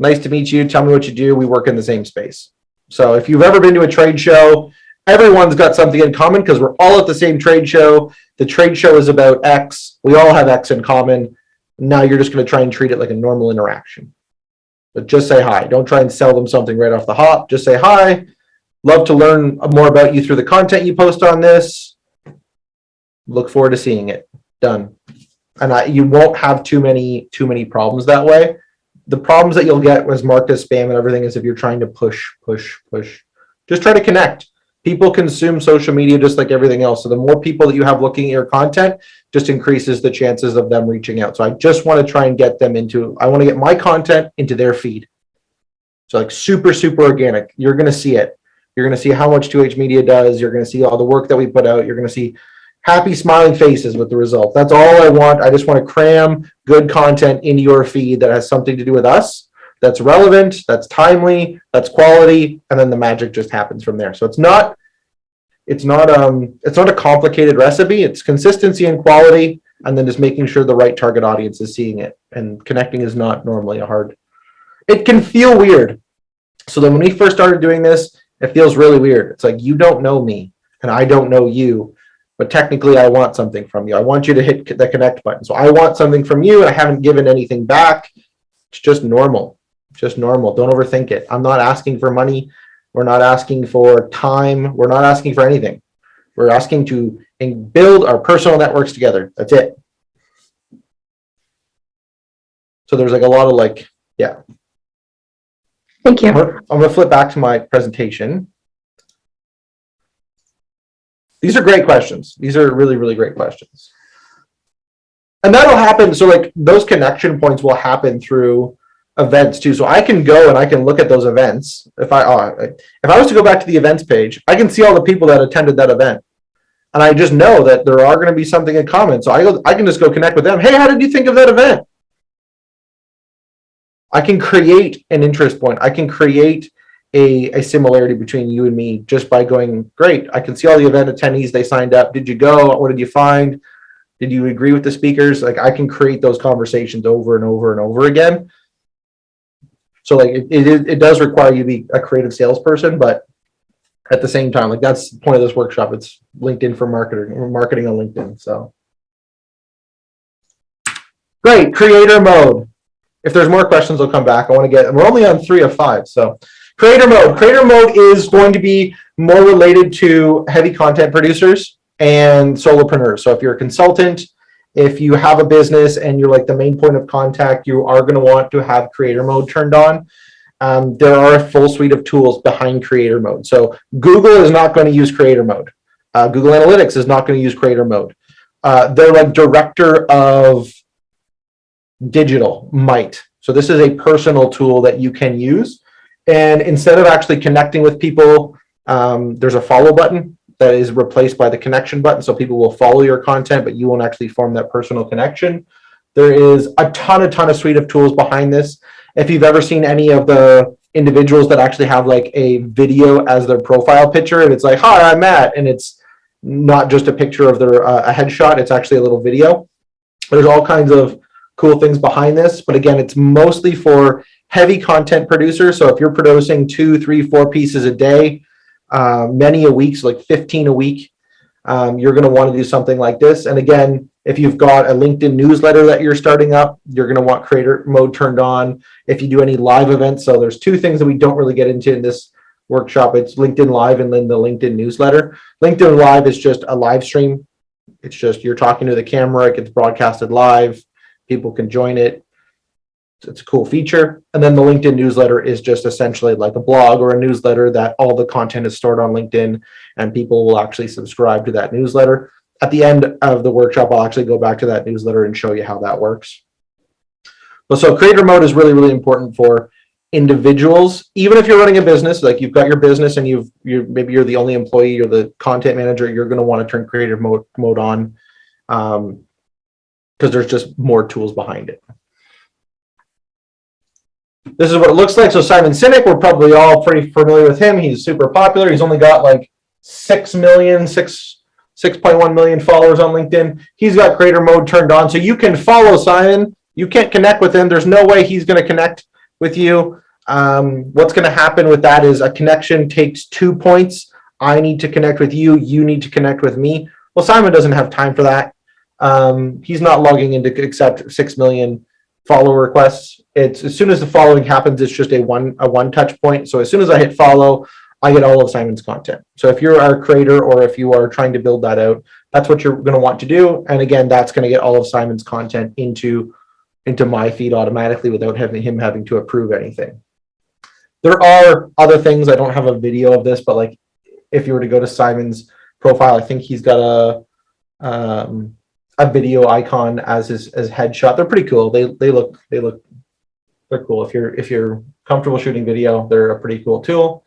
Nice to meet you. Tell me what you do. We work in the same space. So if you've ever been to a trade show, everyone's got something in common because we're all at the same trade show. The trade show is about X. We all have X in common. Now you're just going to try and treat it like a normal interaction. But just say hi. Don't try and sell them something right off the hop. Just say hi. Love to learn more about you through the content you post on this. Look forward to seeing it. Done. And you won't have too many problems that way. The problems that you'll get was marked as spam and everything is if you're trying to push. Just try to connect. People consume social media just like everything else. So the more people that you have looking at your content just increases the chances of them reaching out. So I just want to try and get them I want to get my content into their feed. So like super organic. You're going to see it. You're going to see how much 2H Media does. You're going to see all the work that we put out. You're going to see happy smiling faces with the results. That's all I want. I just want to cram good content into your feed that has something to do with us, that's relevant, that's timely, that's quality, and then the magic just happens from there. So it's not a complicated recipe. It's consistency and quality, and then just making sure the right target audience is seeing it. And connecting is not normally it can feel weird. So then when we first started doing this, it feels really weird. It's like, you don't know me and I don't know you, but technically I want something from you. I want you to hit the connect button. So I want something from you and I haven't given anything back. It's just normal. Don't overthink it. I'm not asking for money. We're not asking for time. We're not asking for anything. We're asking to build our personal networks together. That's it. So there's like a lot of yeah. Thank you. I'm going to flip back to my presentation. These are great questions. These are really, really great questions. And that'll happen. So like those connection points will happen through events too. So I can go and I can look at those events. If I was to go back to the events page, I can see all the people that attended that event. and I just know that there are going to be something in common. So I can just go connect with them. Hey, how did you think of that event? I can create an interest point. I can create a similarity between you and me just by going, great, I can see all the event attendees, they signed up. Did you go? What did you find? Did you agree with the speakers? Like, I can create those conversations over and over and over again. So like it does require you to be a creative salesperson, but at the same time, like, that's the point of this workshop. It's LinkedIn for marketing, or marketing on LinkedIn. So great, creator mode. If there's more questions, I'll come back. We're only on 3 of 5. So creator mode. Creator mode is going to be more related to heavy content producers and solopreneurs. So if you're a consultant, if you have a business and you're like the main point of contact, you are going to want to have creator mode turned on. There are a full suite of tools behind creator mode. So Google is not going to use creator mode. Google Analytics is not going to use creator mode. They're like director of digital might. So this is a personal tool that you can use. And instead of actually connecting with people, there's a follow button that is replaced by the connection button. So people will follow your content, but you won't actually form that personal connection. There is a ton of suite of tools behind this. If you've ever seen any of the individuals that actually have like a video as their profile picture, and it's like, hi, I'm Matt, and it's not just a picture of their a headshot, it's actually a little video. There's all kinds of cool things behind this, but again, it's mostly for heavy content producers. So if you're producing 2, 3, 4 pieces a day, many a week, so like 15 a week, you're going to want to do something like this. And again, if you've got a LinkedIn newsletter that you're starting up, you're going to want creator mode turned on. If you do any live events, so there's 2 things that we don't really get into in this workshop. It's LinkedIn Live and then the LinkedIn newsletter. LinkedIn Live is just a live stream. It's just you're talking to the camera, it gets broadcasted live. People can join it. It's a cool feature. And then the LinkedIn newsletter is just essentially like a blog or a newsletter that all the content is stored on LinkedIn, and people will actually subscribe to that newsletter. At the end of the workshop, I'll actually go back to that newsletter and show you how that works. But so creator mode is really, really important for individuals. Even if you're running a business, like you've got your business and maybe you're the only employee, you're the content manager, you're going to want to turn creator mode on. Because there's just more tools behind it. This is what it looks like. So Simon Sinek, we're probably all pretty familiar with him. He's super popular. He's only got like 6.1 million followers on LinkedIn. He's got creator mode turned on. So you can follow Simon. You can't connect with him. There's no way he's going to connect with you. What's going to happen with that is a connection takes 2 points. I need to connect with you. You need to connect with me. Well, Simon doesn't have time for that. He's not logging in to accept 6 million follow requests. It's as soon as the following happens, it's just a one touch point. So as soon as I hit follow, I get all of Simon's content. So if you're a creator or if you are trying to build that out, that's what you're going to want to do. And again, that's going to get all of Simon's content into my feed automatically without him having to approve anything. There are other things. I don't have a video of this, but like if you were to go to Simon's profile, I think he's got a video icon as his headshot. They're pretty cool. They're cool. If you're comfortable shooting video, they're a pretty cool tool.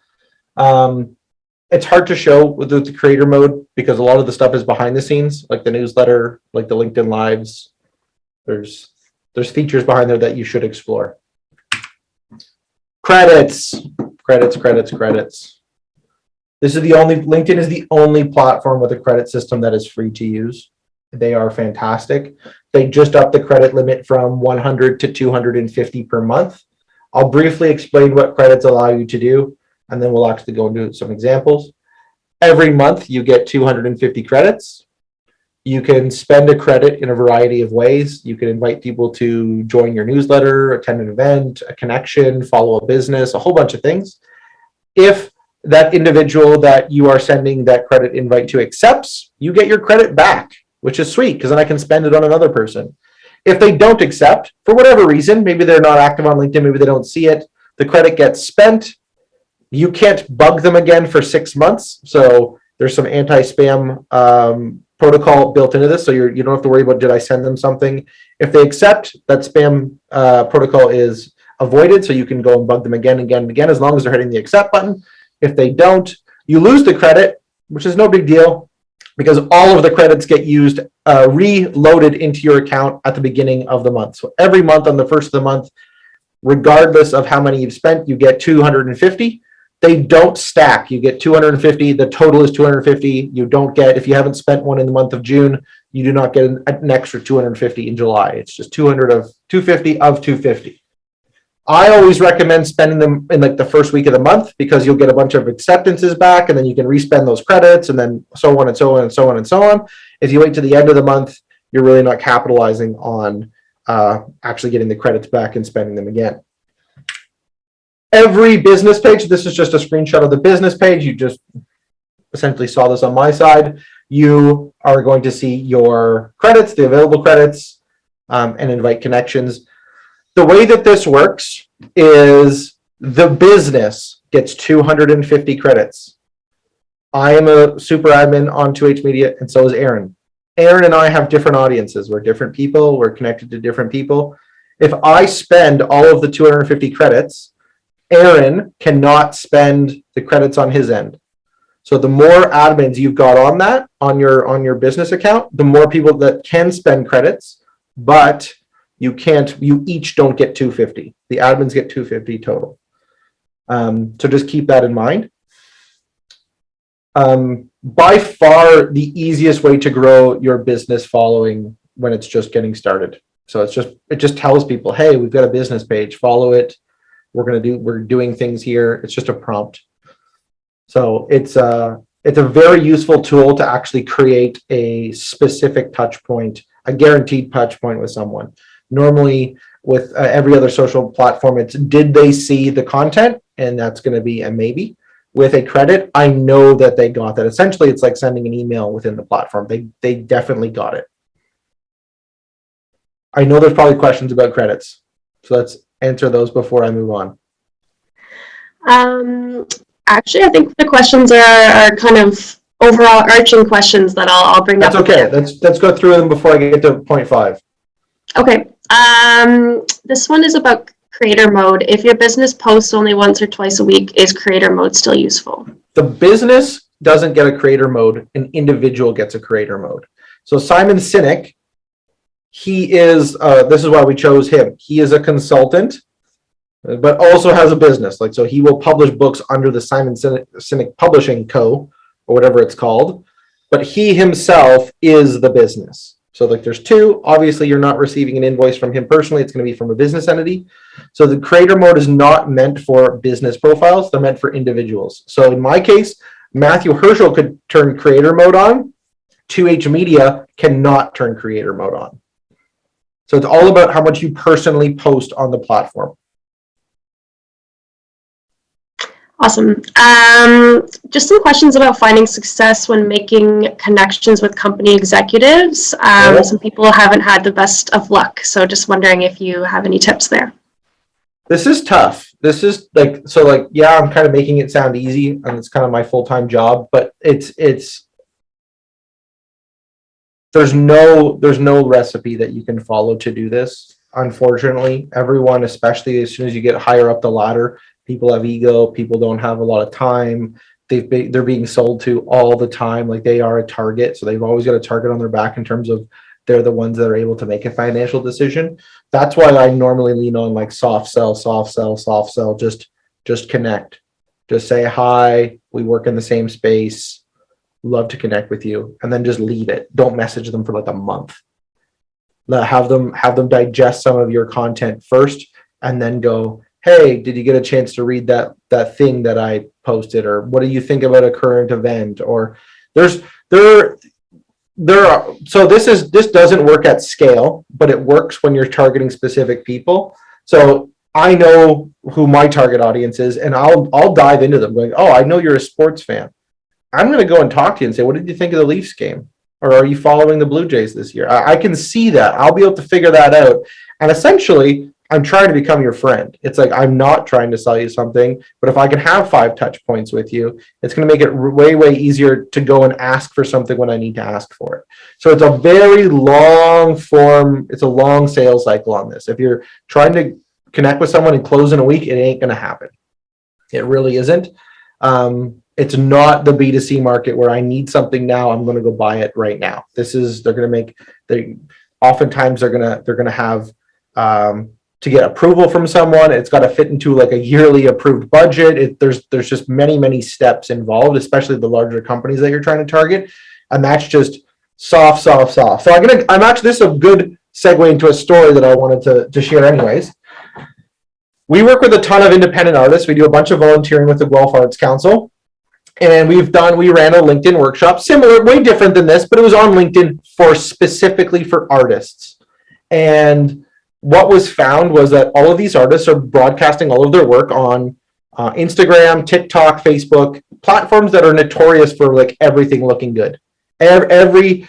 It's hard to show with the creator mode because a lot of the stuff is behind the scenes, like the newsletter, like the LinkedIn Lives. There's features behind there that you should explore. Credits. LinkedIn is the only platform with a credit system that is free to use. They are fantastic. They just upped the credit limit from 100 to 250 per month. I'll briefly explain what credits allow you to do, and then we'll actually go into some examples. Every month, you get 250 credits. You can spend a credit in a variety of ways. You can invite people to join your newsletter, attend an event, a connection, follow a business, a whole bunch of things. If that individual that you are sending that credit invite to accepts, you get your credit back, which is sweet because then I can spend it on another person. If they don't accept, for whatever reason, maybe they're not active on LinkedIn, maybe they don't see it, the credit gets spent. You can't bug them again for 6 months. So there's some anti-spam protocol built into this. So you don't have to worry about, did I send them something? If they accept, that spam protocol is avoided. So you can go and bug them again and again and again, as long as they're hitting the accept button. If they don't, you lose the credit, which is no big deal. because all of the credits get used, reloaded into your account at the beginning of the month. So every month on the first of the month, regardless of how many you've spent, you get 250. They don't stack. You get 250. The total is 250. You don't get, if you haven't spent one in the month of June, you do not get an extra 250 in July. It's just 200 of 250 of 250. I always recommend spending them in like the first week of the month because you'll get a bunch of acceptances back and then you can respend those credits and then so on and so on and so on and so on. If you wait to the end of the month, you're really not capitalizing on actually getting the credits back and spending them again. Every business page, this is just a screenshot of the business page. You just essentially saw this on my side. You are going to see your credits, the available credits, and invite connections. The way that this works is the business gets 250 credits. I am a super admin on 2H Media, and so is Aaron. Aaron and I have different audiences. We're different people. We're connected to different people. If I spend all of the 250 credits, Aaron cannot spend the credits on his end. So the more admins you've got on that, on your business account, the more people that can spend credits, but you each don't get 250. The admins get 250 total. So just keep that in mind. By far the easiest way to grow your business following when it's just getting started. So it just tells people, hey, we've got a business page, follow it. We're doing things here. It's just a prompt. So it's a very useful tool to actually create a specific touch point, a guaranteed touch point with someone. Normally with every other social platform, it's did they see the content? And that's going to be a maybe. With a credit, I know that they got that. Essentially, it's like sending an email within the platform. They definitely got it. I know there's probably questions about credits. So let's answer those before I move on. Actually, I think the questions are kind of overall arching questions that I'll bring up. That's okay. Let's go through them before I get to point 5. Okay. This one is about creator mode. If your business posts only once or twice a week, is creator mode still useful? The business doesn't get a creator mode. An individual gets a creator mode. So Simon Sinek, he is, this is why we chose him. He is a consultant, but also has a business. So he will publish books under the Simon Sinek Publishing Co., or whatever it's called. But he himself is the business. So there's two. Obviously, you're not receiving an invoice from him personally. It's going to be from a business entity. So the creator mode is not meant for business profiles. They're meant for individuals. So in my case, Matthew Herchel could turn creator mode on. 2H Media cannot turn creator mode on. So it's all about how much you personally post on the platform. Awesome. Just some questions about finding success when making connections with company executives. Some people haven't had the best of luck. So just wondering if you have any tips there. This is tough. This is yeah, I'm kind of making it sound easy and it's kind of my full-time job, but there's no recipe that you can follow to do this. Unfortunately, everyone, especially as soon as you get higher up the ladder, people have ego, people don't have a lot of time. They're being sold to all the time. Like they are a target. So they've always got a target on their back in terms of they're the ones that are able to make a financial decision. That's why I normally lean on like soft sell, just connect. Just say, hi, we work in the same space. Love to connect with you. And then just leave it. Don't message them for like a month. Have them digest some of your content first and then go, hey, did you get a chance to read that thing that I posted? Or what do you think about a current event? Or this doesn't work at scale, but it works when you're targeting specific people. So I know who my target audience is, and I'll dive into them going, oh, I know you're a sports fan. I'm going to go and talk to you and say, what did you think of the Leafs game? Or are you following the Blue Jays this year? I can see that. I'll be able to figure that out. And essentially, I'm trying to become your friend. It's like, I'm not trying to sell you something, but if I can have 5 touch points with you, it's going to make it way, way easier to go and ask for something when I need to ask for it. So it's a very long form. It's a long sales cycle on this. If you're trying to connect with someone and close in a week, it ain't going to happen. It really isn't. It's not the B2C market where I need something now, I'm going to go buy it right now. Oftentimes they're going to have, to get approval from someone, it's got to fit into like a yearly approved budget. There's just many steps involved, especially the larger companies that you're trying to target. And that's just soft. So this is a good segue into a story that I wanted to share anyways. We work with a ton of independent artists. We do a bunch of volunteering with the Guelph Arts Council. And we ran a LinkedIn workshop, similar, way different than this, but it was on LinkedIn specifically for artists. And what was found was that all of these artists are broadcasting all of their work on Instagram, TikTok, Facebook, platforms that are notorious for like everything looking good. Every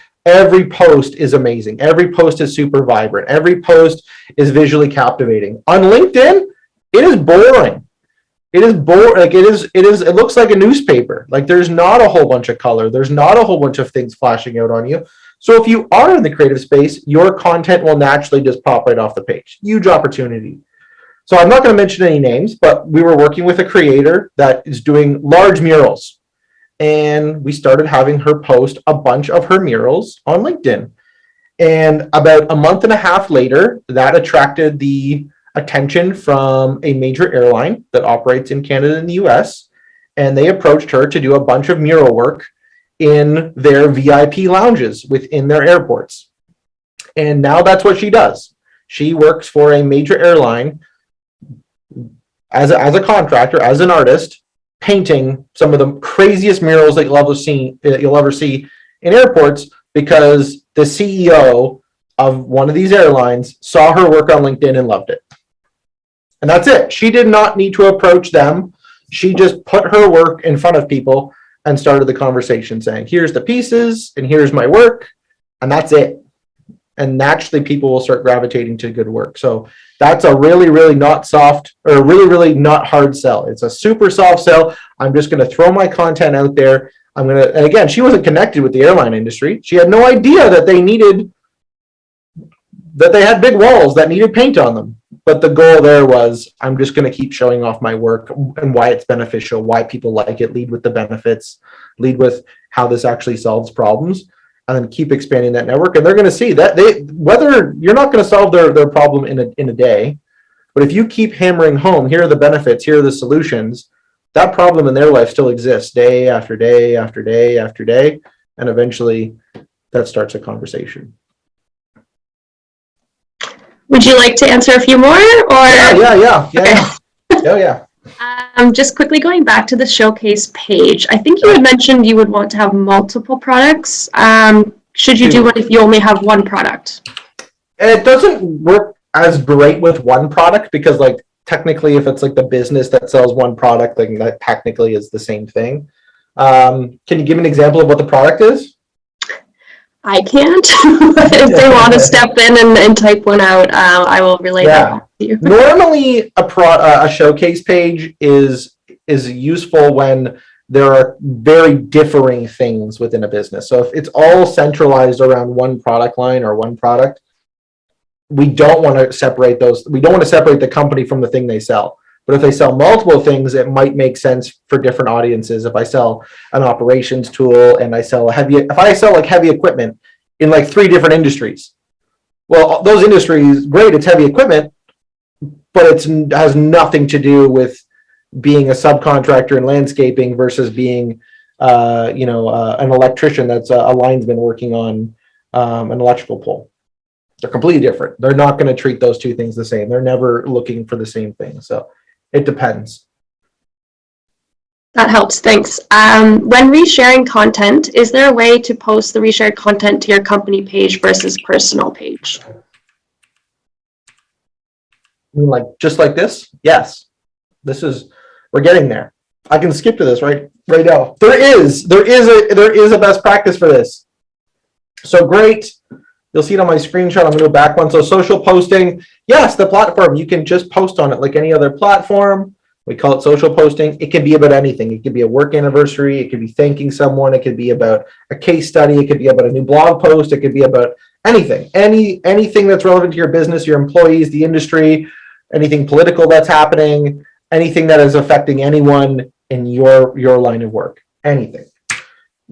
post is amazing. Every post is super vibrant. Every post is visually captivating. On LinkedIn, it is boring. It is boring. It looks like a newspaper. Like there's not a whole bunch of color. There's not a whole bunch of things flashing out on you. So if you are in the creative space, your content will naturally just pop right off the page. Huge opportunity. So I'm not going to mention any names, but we were working with a creator that is doing large murals. And we started having her post a bunch of her murals on LinkedIn. And about a month and a half later, that attracted the attention from a major airline that operates in Canada and the US. And they approached her to do a bunch of mural work in their VIP lounges within their airports. And now that's what she does. She works for a major airline as a contractor, as an artist, painting some of the craziest murals that you'll ever see in airports, because the CEO of one of these airlines saw her work on LinkedIn and loved it. And that's it. She did not need to approach them. She just put her work in front of people and started the conversation saying, here's the pieces and here's my work, and that's it. And naturally people will start gravitating to good work. So that's a really not soft, or really not hard sell. It's a super soft sell. I'm just going to throw my content out there. And again, she wasn't connected with the airline industry. She had no idea that they had big walls that needed paint on them. But the goal there was, I'm just going to keep showing off my work and why it's beneficial, why people like it, lead with the benefits, lead with how this actually solves problems, and then keep expanding that network. And they're going to see that whether you're not going to solve their problem in a day, but if you keep hammering home, here are the benefits, here are the solutions, that problem in their life still exists day after day after day after day. And eventually that starts a conversation. Would you like to answer a few more? Or Yeah. Okay. Oh yeah. Just quickly going back to the showcase page, I think you had mentioned you would want to have multiple products. Should you do one if you only have one product? It doesn't work as great with one product, because like technically if it's like the business that sells one product, like that technically is the same thing. Can you give an example of what the product is? I can't. If they want to step in and type one out, I will relay that back to you. Normally, a showcase page is useful when there are very differing things within a business. So if it's all centralized around one product line or one product, we don't want to separate those. We don't want to separate the company from the thing they sell. But if they sell multiple things, it might make sense for different audiences. If I sell an operations tool and I sell if I sell like heavy equipment in like 3 different industries, well, those industries, great, it's heavy equipment, but it has nothing to do with being a subcontractor in landscaping versus being, an electrician that's a linesman working on an electrical pole. They're completely different. They're not going to treat those two things the same. They're never looking for the same thing. So it depends. That helps, thanks. When resharing content, is there a way to post the reshared content to your company page versus personal page? Like just like this? Yes. We're getting there. I can skip to this right now. There is a best practice for this. So great. You'll see it on my screenshot. I'm going to go back one. So social posting, yes, the platform, you can just post on it like any other platform. We call it social posting. It can be about anything. It could be a work anniversary. It could be thanking someone. It could be about a case study. It could be about a new blog post. It could be about anything. Anything that's relevant to your business, your employees, the industry, anything political that's happening, anything that is affecting anyone in your line of work, anything.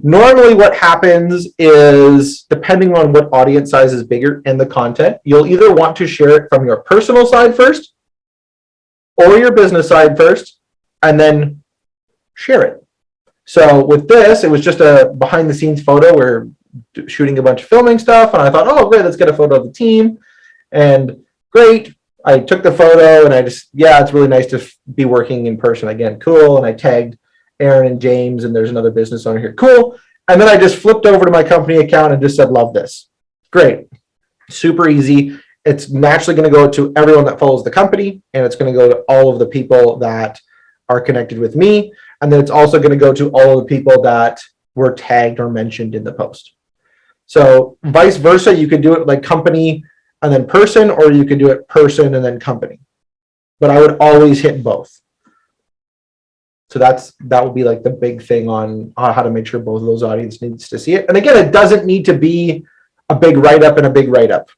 Normally what happens is, depending on what audience size is bigger and the content, you'll either want to share it from your personal side first or your business side first, and then share it. So with this, it was just a behind the scenes photo. We're shooting a bunch of filming stuff, and I thought, oh, great, let's get a photo of the team. And great, I took the photo, and I just, yeah, it's really nice to be working in person again. Cool. And I tagged Aaron and James, and there's another business owner here. Cool. And then I just flipped over to my company account and just said, love this. Great. Super easy. It's naturally going to go to everyone that follows the company, and it's going to go to all of the people that are connected with me. And then it's also going to go to all of the people that were tagged or mentioned in the post. So vice versa, you could do it like company and then person, or you could do it person and then company. But I would always hit both. So that would be like the big thing on how to make sure both of those audience needs to see it. And again, it doesn't need to be a big write-up and a big write-up.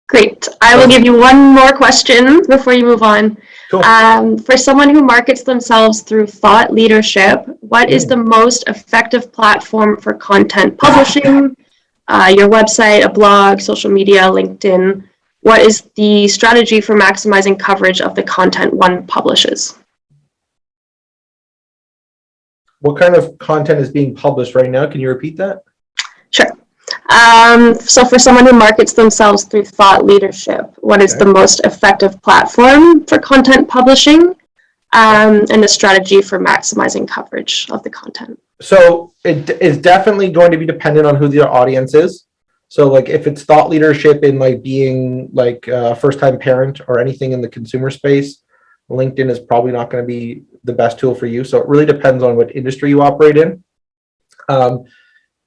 Great. I will give you one more question before you move on. Cool. For someone who markets themselves through thought leadership, what is the most effective platform for content publishing? Your website, a blog, social media, LinkedIn. What is the strategy for maximizing coverage of the content one publishes? What kind of content is being published right now? Can you repeat that? Sure. So for someone who markets themselves through thought leadership, what is the most effective platform for content publishing, and the strategy for maximizing coverage of the content? So it is definitely going to be dependent on who the audience is. So like if it's thought leadership in like being like a first-time parent or anything in the consumer space, LinkedIn is probably not going to be the best tool for you. So it really depends on what industry you operate in.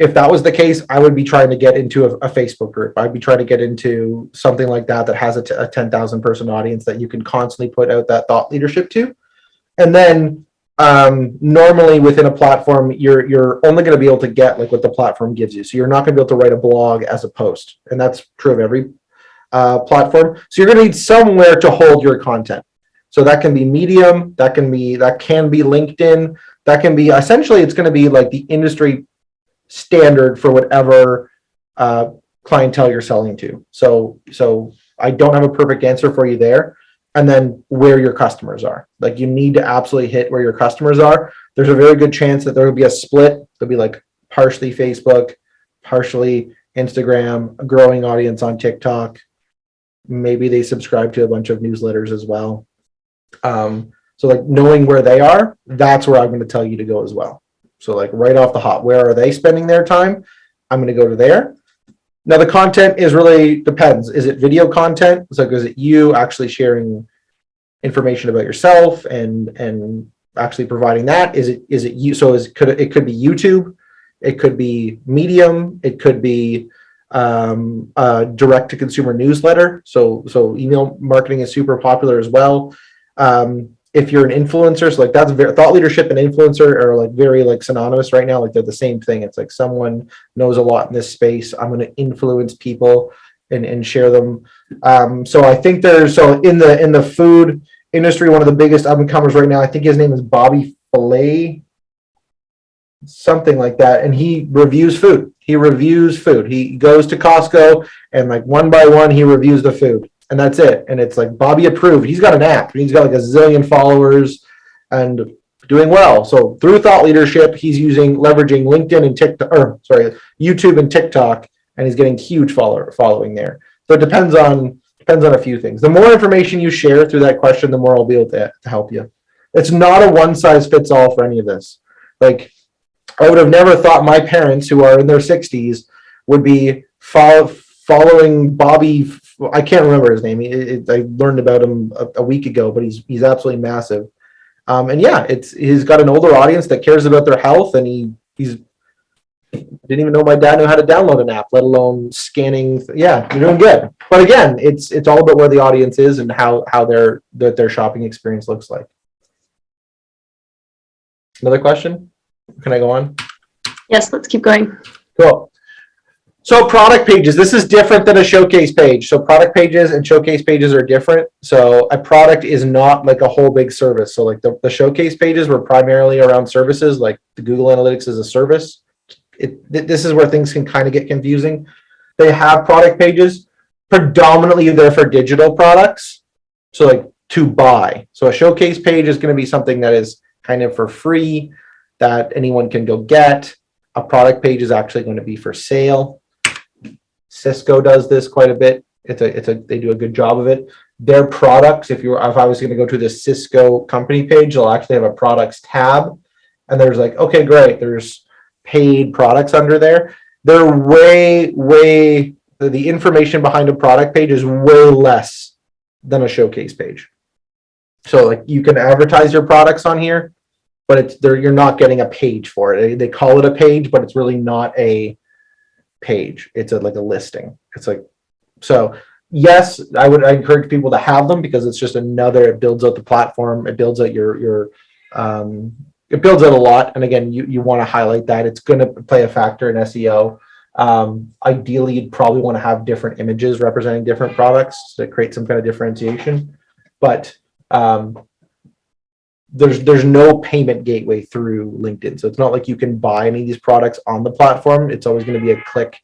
If that was the case, I would be trying to get into a Facebook group. I'd be trying to get into something like that that has a 10,000 person audience that you can constantly put out that thought leadership to. And then normally within a platform, you're only going to be able to get like what the platform gives you. So you're not going to be able to write a blog as a post. And that's true of every platform. So you're going to need somewhere to hold your content. So that can be Medium, that can be LinkedIn, that can be, essentially it's going to be like the industry standard for whatever clientele you're selling to. So I don't have a perfect answer for you there. And then where your customers are. Like you need to absolutely hit where your customers are. There's a very good chance that there will be a split. There'll be like partially Facebook, partially Instagram, a growing audience on TikTok. Maybe they subscribe to a bunch of newsletters as well. So like knowing where they are, that's where I'm going to tell you to go as well. So like right off the hop, where are they spending their time? I'm going to go to there. Now the content is really depends. Is it video content? So is it you actually sharing information about yourself and actually providing that? Is it you? So it could be YouTube, it could be Medium, it could be a direct to consumer newsletter. So email marketing is super popular as well. If you're an influencer, so like that's thought leadership and influencer are like very like synonymous right now. Like they're the same thing. It's like someone knows a lot in this space. I'm going to influence people and share them. So I think so in the food industry, one of the biggest up and comers right now, I think his name is Bobby Fillet, something like that. And he reviews food. He goes to Costco and like one by one, he reviews the food. And that's it. And it's like Bobby approved. He's got an app. He's got like a zillion followers and doing well. So through thought leadership, he's leveraging LinkedIn and YouTube and TikTok, and he's getting huge following there. So it depends on a few things. The more information you share through that question, the more I'll be able to help you. It's not a one size fits all for any of this. Like I would have never thought my parents, who are in their 60s, would be following Bobby. I can't remember his name. I learned about him a week ago, but he's absolutely massive. And yeah, he's got an older audience that cares about their health, and he's didn't even know my dad knew how to download an app, let alone scanning. Yeah, you're doing good. But again, it's all about where the audience is and how their shopping experience looks like. Another question? Can I go on? Yes, let's keep going. Cool. So product pages, this is different than a showcase page. So product pages and showcase pages are different. So a product is not like a whole big service. So like the showcase pages were primarily around services, like the Google Analytics is a service. This is where things can kind of get confusing. They have product pages, predominantly they're for digital products. So like to buy. So a showcase page is going to be something that is kind of for free that anyone can go get. A product page is actually going to be for sale. Cisco does this quite a bit. They do a good job of it. Their products, if I was going to go to the Cisco company page, they'll actually have a products tab, and there's like, okay, great, there's paid products under there. They're the information behind a product page is way less than a showcase page. So like you can advertise your products on here, but you're not getting a page for it. They call it a page, but it's really not a page. It's like a listing. It's like, so yes, I encourage people to have them because it's just it builds out the platform. It builds out it builds out a lot. And again, you want to highlight that it's going to play a factor in SEO. Ideally, you'd probably want to have different images representing different products to create some kind of differentiation, but there's no payment gateway through LinkedIn. So it's not like you can buy any of these products on the platform. It's always going to be a click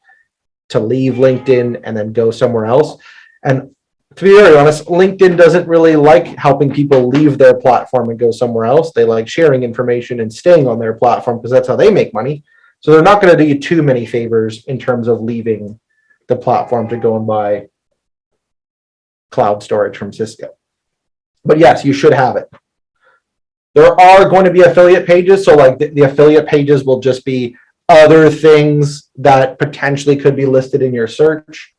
to leave LinkedIn and then go somewhere else. And to be very honest, LinkedIn doesn't really like helping people leave their platform and go somewhere else. They like sharing information and staying on their platform because that's how they make money. So they're not going to do you too many favors in terms of leaving the platform to go and buy cloud storage from Cisco. But yes, you should have it. There are going to be affiliate pages. So like the affiliate pages will just be other things that potentially could be listed in your search.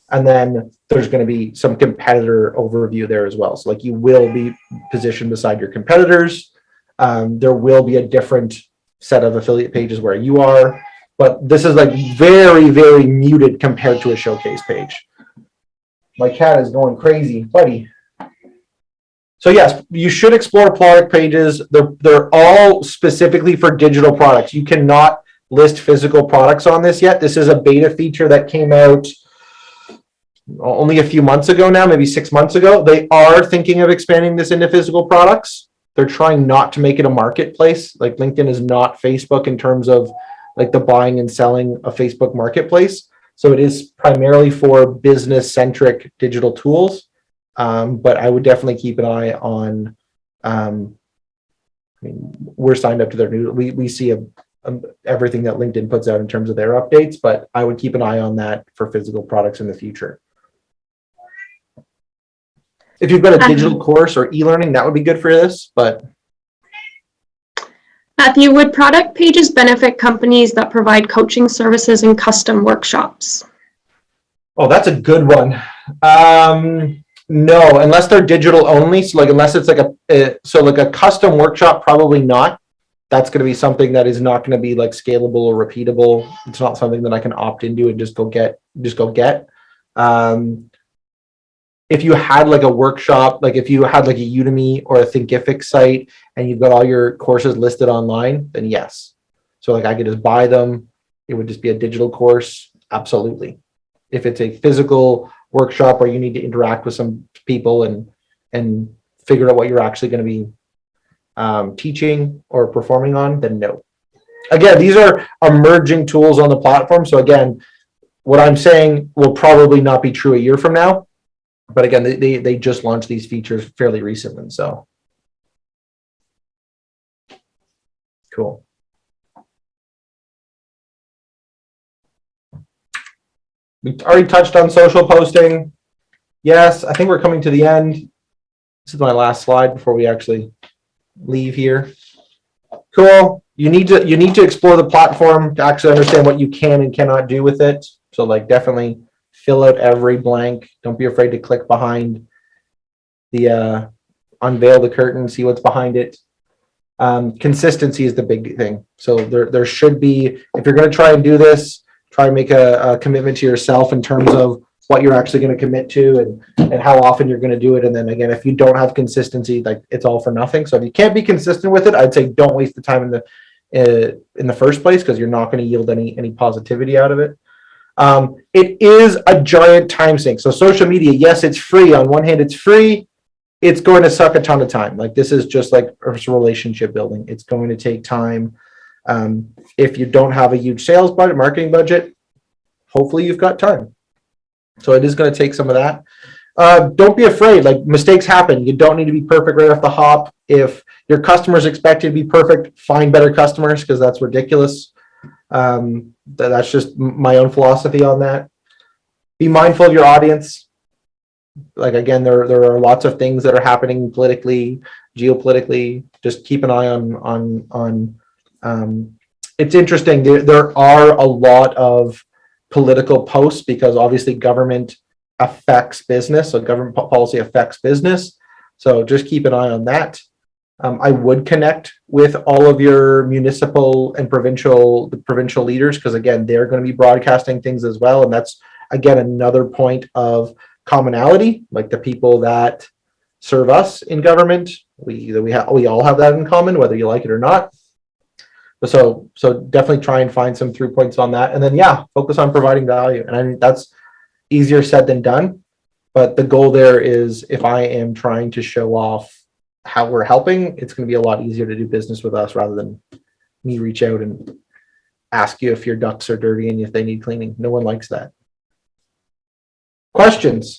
And then there's going to be some competitor overview there as well. So like you will be positioned beside your competitors. There will be a different set of affiliate pages where you are, but this is like very, very muted compared to a showcase page. My cat is going crazy, buddy. So yes, you should explore product pages. They're all specifically for digital products. You cannot list physical products on this yet. This is a beta feature that came out only a few months ago now, maybe 6 months ago. They are thinking of expanding this into physical products. They're trying not to make it a marketplace. Like LinkedIn is not Facebook in terms of like the buying and selling a Facebook marketplace. So it is primarily for business-centric digital tools. But I would definitely keep an eye on, we're signed up to their new, we see everything that LinkedIn puts out in terms of their updates, but I would keep an eye on that for physical products in the future. If you've got a digital course or e-learning, that would be good for this, but. Matthew, would product pages benefit companies that provide coaching services and custom workshops? Oh, that's a good one. No, unless they're digital only. So like, unless it's like a custom workshop, probably not. That's going to be something that is not going to be like scalable or repeatable. It's not something that I can opt into and just go get. If you had like a workshop, like if you had like a Udemy or a Thinkific site and you've got all your courses listed online, then yes. So like I could just buy them. It would just be a digital course. Absolutely. If it's a physical workshop where you need to interact with some people and figure out what you're actually going to be teaching or performing on, then no. Again, these are emerging tools on the platform. So again, what I'm saying will probably not be true a year from now. But again, they just launched these features fairly recently. So cool. We already touched on social posting. Yes, I think we're coming to the end. This is my last slide before we actually leave here. Cool. You need to explore the platform to actually understand what you can and cannot do with it. So like definitely fill out every blank. Don't be afraid to click behind the unveil the curtain, see what's behind it. Consistency is the big thing. So there should be, if you're going to try and do this, try and make a commitment to yourself in terms of what you're actually going to commit to and how often you're going to do it. And then again, if you don't have consistency, like it's all for nothing. So if you can't be consistent with it, I'd say don't waste the time in the first place, because you're not going to yield any positivity out of it. It is a giant time sink. So social media, yes, it's free. On one hand, it's free. It's going to suck a ton of time. Like this is just like relationship building. It's going to take time. If you don't have a huge sales budget, marketing budget, hopefully you've got time. So it is going to take some of that. Don't be afraid. Like mistakes happen. You don't need to be perfect right off the hop. If your customers expect you to be perfect, find better customers because that's ridiculous. That's just my own philosophy on that. Be mindful of your audience. Like again, there are lots of things that are happening politically, geopolitically. Just keep an eye on. It's interesting. There are a lot of political posts because obviously government affects business. So government policy affects business. So just keep an eye on that. I would connect with all of your municipal and provincial leaders because again, they're going to be broadcasting things as well. And that's again another point of commonality, like the people that serve us in government. We all have that in common, whether you like it or not. So definitely try and find some through points on that. And then, yeah, focus on providing value. And I think that's easier said than done. But the goal there is if I am trying to show off how we're helping, it's going to be a lot easier to do business with us rather than me reach out and ask you if your ducts are dirty and if they need cleaning. No one likes that. Questions?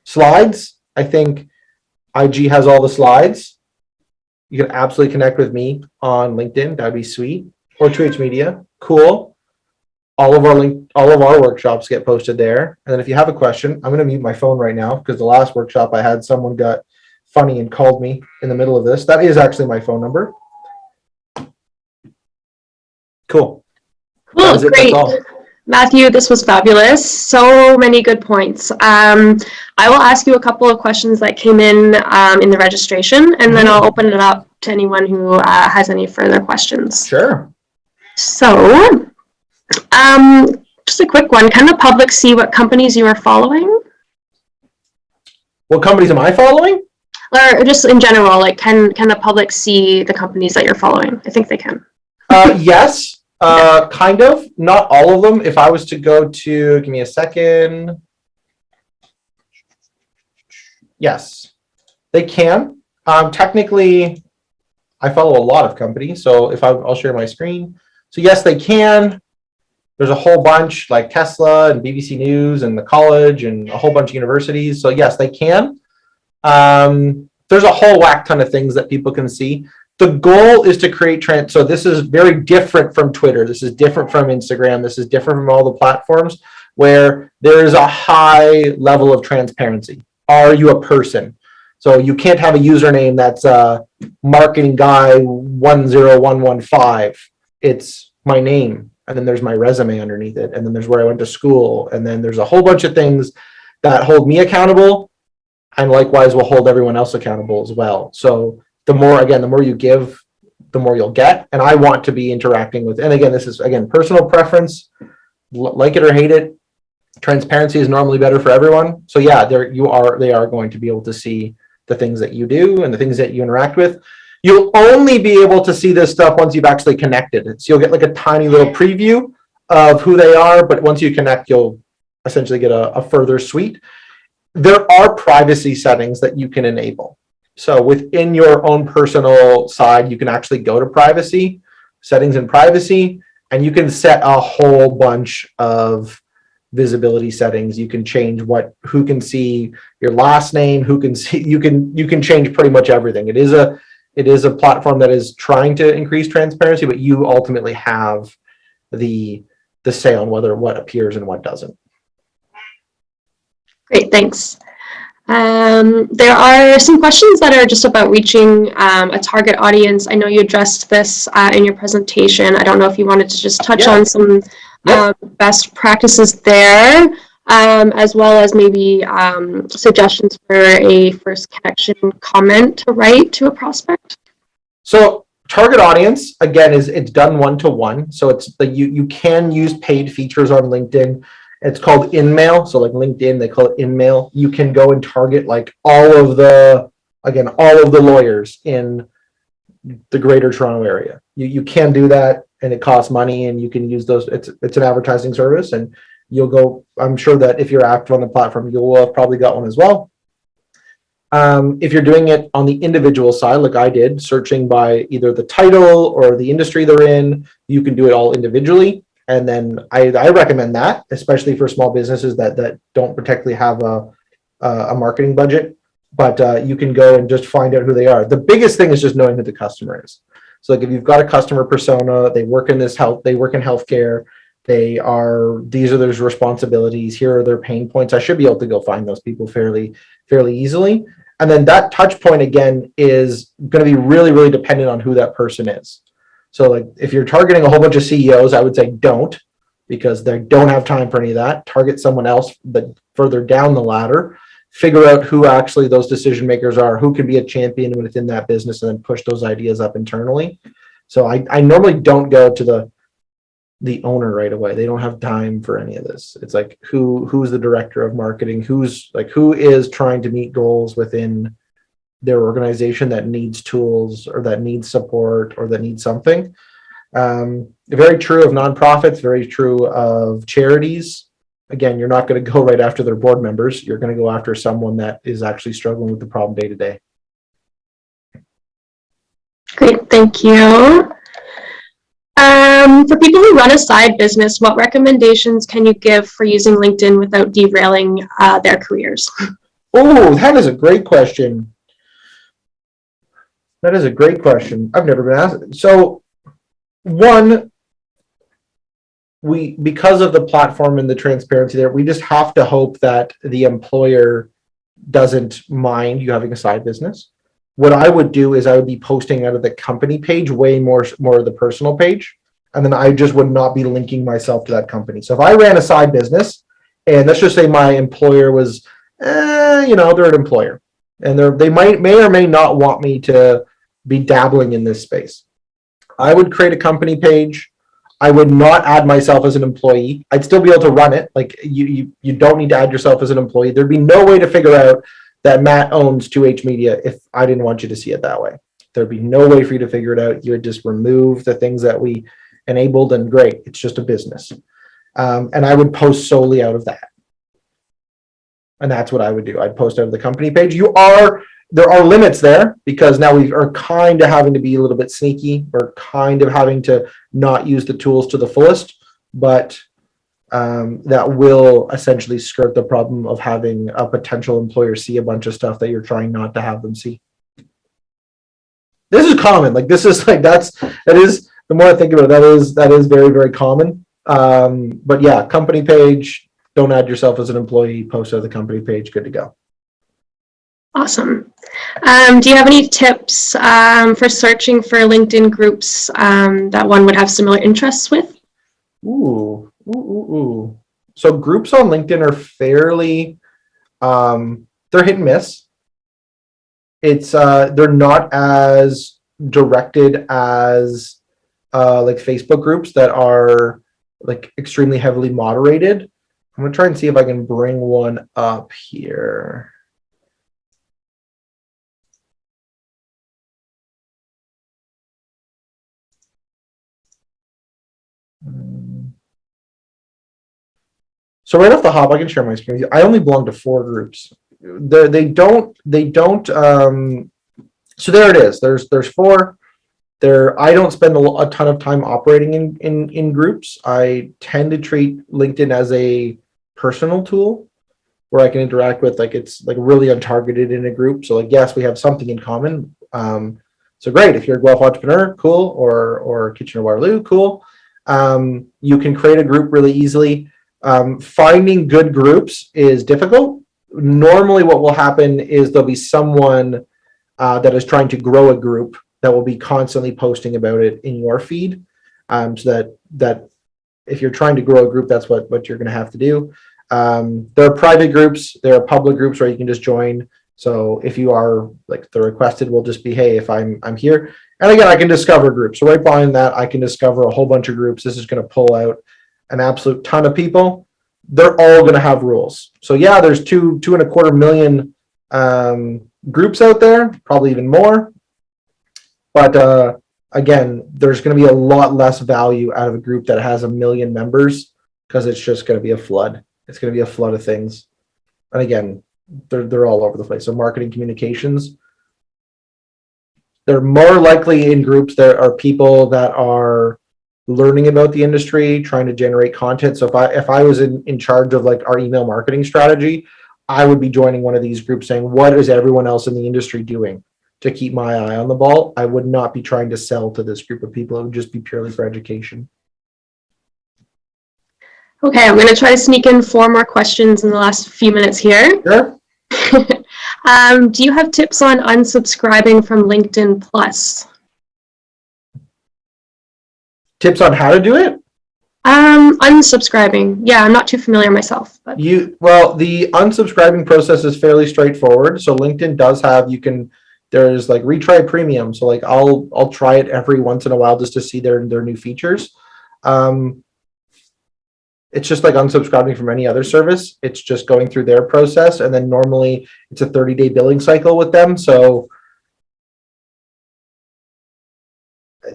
Slides? I think IG has all the slides. You can absolutely connect with me on LinkedIn. That'd be sweet. Or 2H Media. Cool. All of our workshops get posted there. And then if you have a question, I'm going to mute my phone right now because the last workshop I had, someone got funny and called me in the middle of this. That is actually my phone number. Cool. Cool. Great. Matthew, this was fabulous. So many good points. I will ask you a couple of questions that came in the registration, and then I'll open it up to anyone who has any further questions. Sure. So, just a quick one. Can the public see what companies you are following? What companies am I following? Or just in general, like can the public see the companies that you're following? I think they can. Yes. Kind of, not all of them. If I was to go to, give me a second. Yes, they can. Technically, I follow a lot of companies. So if I'll share my screen. So yes, they can. There's a whole bunch like Tesla and BBC News and the college and a whole bunch of universities. So yes, they can. There's a whole whack ton of things that people can see. The goal is to create trend. So this is very different from Twitter. This is different from Instagram. This is different from all the platforms where there is a high level of transparency. Are you a person? So you can't have a username that's marketing guy 10115. It's my name. And then there's my resume underneath it. And then there's where I went to school. And then there's a whole bunch of things that hold me accountable and likewise will hold everyone else accountable as well. So the more you give, the more you'll get. And I want to be interacting with, and again, this is, again, personal preference, like it or hate it. Transparency is normally better for everyone. So yeah, they are going to be able to see the things that you do and the things that you interact with. You'll only be able to see this stuff once you've actually connected. So you'll get like a tiny little preview of who they are, but once you connect, you'll essentially get a further suite. There are privacy settings that you can enable. So within your own personal side, you can actually go to privacy, settings and privacy, and you can set a whole bunch of visibility settings. You can change who can see your last name, who can see, you can change pretty much everything. It is a platform that is trying to increase transparency, but you ultimately have the say on what appears and what doesn't. Great, thanks. There are some questions that are just about reaching a target audience. I know you addressed this in your presentation. I don't know if you wanted to just touch on some best practices there, as well as maybe suggestions for a first connection comment to write to a prospect. So target audience, again, it's done one-to-one. So it's you can use paid features on LinkedIn. It's called InMail. So like LinkedIn, they call it InMail. You can go and target like all of the lawyers in the greater Toronto area. You can do that. and it costs money, and you can use those. It's an advertising service, and you'll go. I'm sure that if you're active on the platform, you'll have probably got one as well. If you're doing it on the individual side, like I did, searching by either the title or the industry they're in, you can do it all individually. And then I recommend that, especially for small businesses that don't particularly have a marketing budget. But you can go and just find out who they are. The biggest thing is just knowing who the customer is. So like if you've got a customer persona, they work in healthcare, these are their responsibilities, here are their pain points. I should be able to go find those people fairly easily. And then that touch point again is going to be really, really dependent on who that person is. So like if you're targeting a whole bunch of CEOs, I would say don't, because they don't have time for any of that. Target someone else but further down the ladder. Figure out who actually those decision makers are, who can be a champion within that business, and then push those ideas up internally. So I normally don't go to the owner right away. They don't have time for any of this. It's like who's the director of marketing, who is trying to meet goals within their organization that needs tools or that needs support or that needs something. Very true of nonprofits, very true of charities. Again, you're not going to go right after their board members. You're going to go after someone that is actually struggling with the problem day to day. Great, thank you. For people who run a side business, what recommendations can you give for using LinkedIn without derailing their careers? Oh, that is a great question. That is a great question. I've never been asked. So, one, because of the platform and the transparency there, we just have to hope that the employer doesn't mind you having a side business. What I would do is I would be posting out of the company page way more of the personal page, and then I just would not be linking myself to that company. So if I ran a side business, and let's just say my employer was, they're an employer, and they may or may not want me to be dabbling in this space, I would create a company page. I would not add myself as an employee. I'd still be able to run it. Like you don't need to add yourself as an employee. There'd be no way to figure out that Matt owns 2H Media if I didn't want you to see it that way. There'd be no way for you to figure it out. You would just remove the things that we enabled, and great, it's just a business. And I would post solely out of that. And that's what I would do. I'd post out of the company page. There are limits there, because now we are kind of having to be a little bit sneaky. We're kind of having to not use the tools to the fullest, but that will essentially skirt the problem of having a potential employer see a bunch of stuff that you're trying not to have them see. This is common. Like this is like that is the more I think about it, that is very, very common. But yeah, company page. Don't add yourself as an employee. Post out of the company page. Good to go. Awesome. Do you have any tips for searching for LinkedIn groups that one would have similar interests with? Ooh. So groups on LinkedIn are fairly, they're hit and miss. It's they're not as directed as like Facebook groups that are like extremely heavily moderated. I'm gonna try and see if I can bring one up here. So right off the hop, I can share my screen with you. I only belong to 4 groups. They don't. So there it is. There's 4. I don't spend a ton of time operating in groups. I tend to treat LinkedIn as a personal tool where I can interact with, like, it's like really untargeted in a group. So like, yes, we have something in common. So great. If you're a Guelph entrepreneur, cool. Or Kitchener-Waterloo, cool. You can create a group really easily. Finding good groups is difficult. Normally what will happen is there'll be someone that is trying to grow a group that will be constantly posting about it in your feed. So that if you're trying to grow a group, that's what you're going to have to do. There are private groups, there are public groups where you can just join. So if you are, like, the requested will just be, hey, if I'm here. And again, I can discover groups. So right behind that, I can discover a whole bunch of groups. This is going to pull out an absolute ton of people. They're all going to have rules. So yeah, there's 2.25 million groups out there, probably even more. But again, there's going to be a lot less value out of a group that has 1 million members because it's just going to be a flood. It's going to be a flood of things. And again, they're all over the place. So marketing communications, they're more likely in groups that are people that are learning about the industry, trying to generate content. So if I was in charge of like our email marketing strategy, I would be joining one of these groups saying, what is everyone else in the industry doing to keep my eye on the ball? I would not be trying to sell to this group of people. It would just be purely for education. Okay, I'm going to try to sneak in 4 more questions in the last few minutes here. Sure. Do you have tips on unsubscribing from LinkedIn Plus? Tips on how to do it? Unsubscribing. Yeah, I'm not too familiar myself. But. Well, the unsubscribing process is fairly straightforward. So LinkedIn does have, there's like retry premium. So like I'll try it every once in a while just to see their new features. It's just like unsubscribing from any other service. It's just going through their process. And then normally it's a 30-day billing cycle with them. So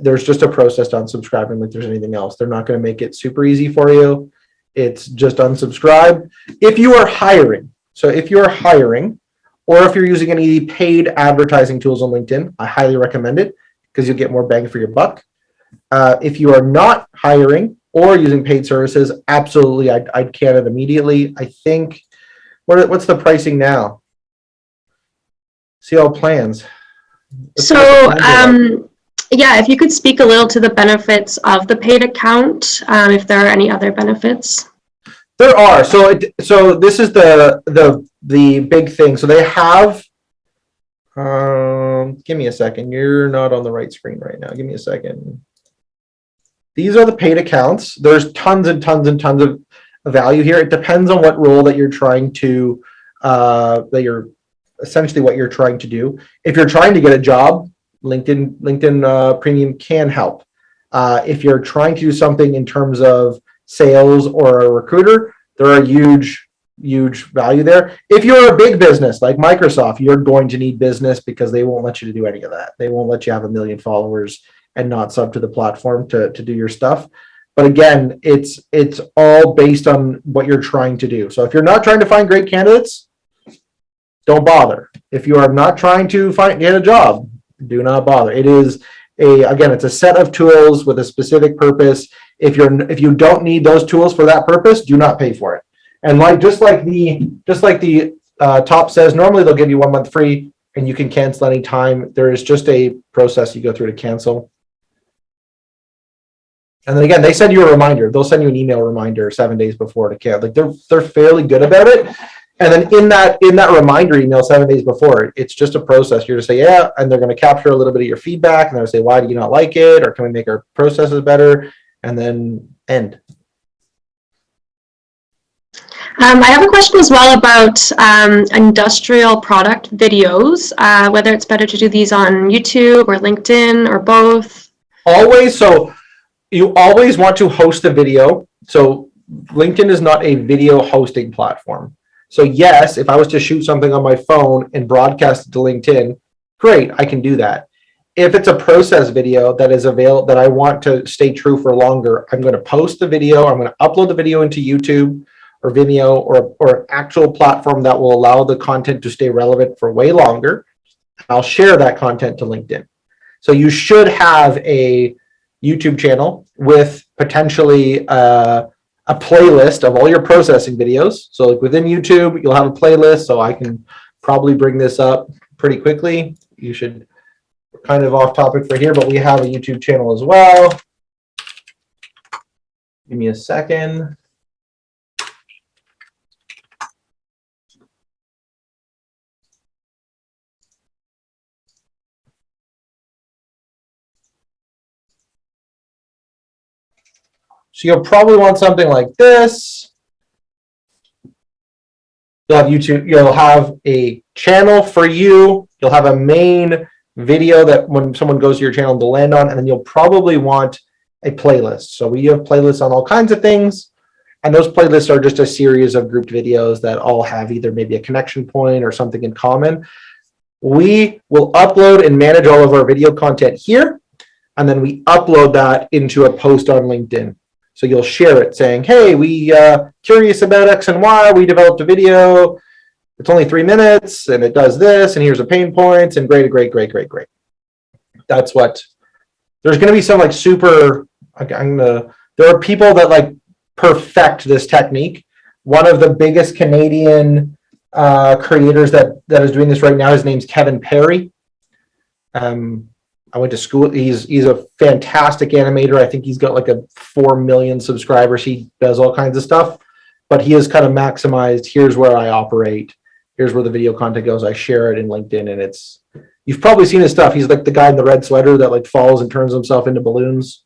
there's just a process to unsubscribing like there's anything else. They're not going to make it super easy for you. It's just unsubscribe. If you are hiring, so if you're hiring or if you're using any paid advertising tools on LinkedIn, I highly recommend it because you'll get more bang for your buck. If you are not hiring or using paid services, absolutely, I'd can it immediately. I think, what's the pricing now? See all plans. Yeah, if you could speak a little to the benefits of the paid account, if there are any other benefits. There are. So this is the big thing. So they have. Give me a second. You're not on the right screen right now. Give me a second. These are the paid accounts. There's tons and tons and tons of value here. It depends on what role that you're trying to, essentially what you're trying to do. If you're trying to get a job, LinkedIn Premium can help. If you're trying to do something in terms of sales or a recruiter, there are huge value there. If you're a big business like Microsoft, you're going to need business because they won't let you to do any of that. They won't let you have 1 million followers and not sub to the platform to do your stuff. But again, it's all based on what you're trying to do. So if you're not trying to find great candidates, don't bother. If you are not trying to get a job, do not bother. It is it's a set of tools with a specific purpose. If you don't need those tools for that purpose, do not pay for it. And just like the top says, normally they'll give you 1 month free and you can cancel anytime. There is just a process you go through to cancel. And then again, they send you a reminder. They'll send you an email reminder 7 days before to cancel. Like they're fairly good about it. And then in that reminder email 7 days before, it's just a process. You're to say, yeah, and they're going to capture a little bit of your feedback and they'll say, why do you not like it? Or can we make our processes better? And then end. I have a question as well about industrial product videos, whether it's better to do these on YouTube or LinkedIn or both. Always. So you always want to host a video. So LinkedIn is not a video hosting platform. So yes, if I was to shoot something on my phone and broadcast it to LinkedIn, great, I can do that. If it's a process video that is available that I want to stay true for longer, I'm going to post the video. I'm going to upload the video into YouTube or Vimeo or an actual platform that will allow the content to stay relevant for way longer. I'll share that content to LinkedIn. So you should have a YouTube channel with potentially a playlist of all your processing videos. So like within YouTube, you'll have a playlist. So I can probably bring this up pretty quickly. You should, kind of off topic for here, but we have a YouTube channel as well. Give me a second. So you'll probably want something like this. You'll have YouTube, you'll have a channel for you. You'll have a main video that when someone goes to your channel, they'll land on, and then you'll probably want a playlist. So we have playlists on all kinds of things. And those playlists are just a series of grouped videos that all have either maybe a connection point or something in common. We will upload and manage all of our video content here. and then we upload that into a post on LinkedIn. So you'll share it saying, hey, we curious about X and Y, we developed a video, it's only 3 minutes and it does this, and here's the pain points, and great. That's what, there's going to be some like super, there are people that like perfect this technique. One of the biggest Canadian creators that is doing this right now, his name's Kevin Perry. I went to school. He's a fantastic animator. I think he's got like 4 million subscribers. He does all kinds of stuff, but he has kind of maximized, here's where I operate. Here's where the video content goes. I share it in LinkedIn, and you've probably seen his stuff. He's like the guy in the red sweater that like falls and turns himself into balloons,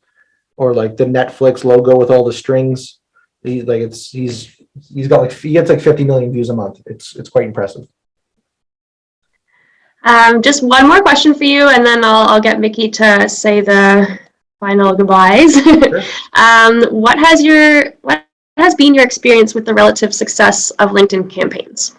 or like the Netflix logo with all the strings. He gets like 50 million views a month. It's quite impressive. Just one more question for you, and then I'll get Mickey to say the final goodbyes. Sure. What has been your experience with the relative success of LinkedIn campaigns?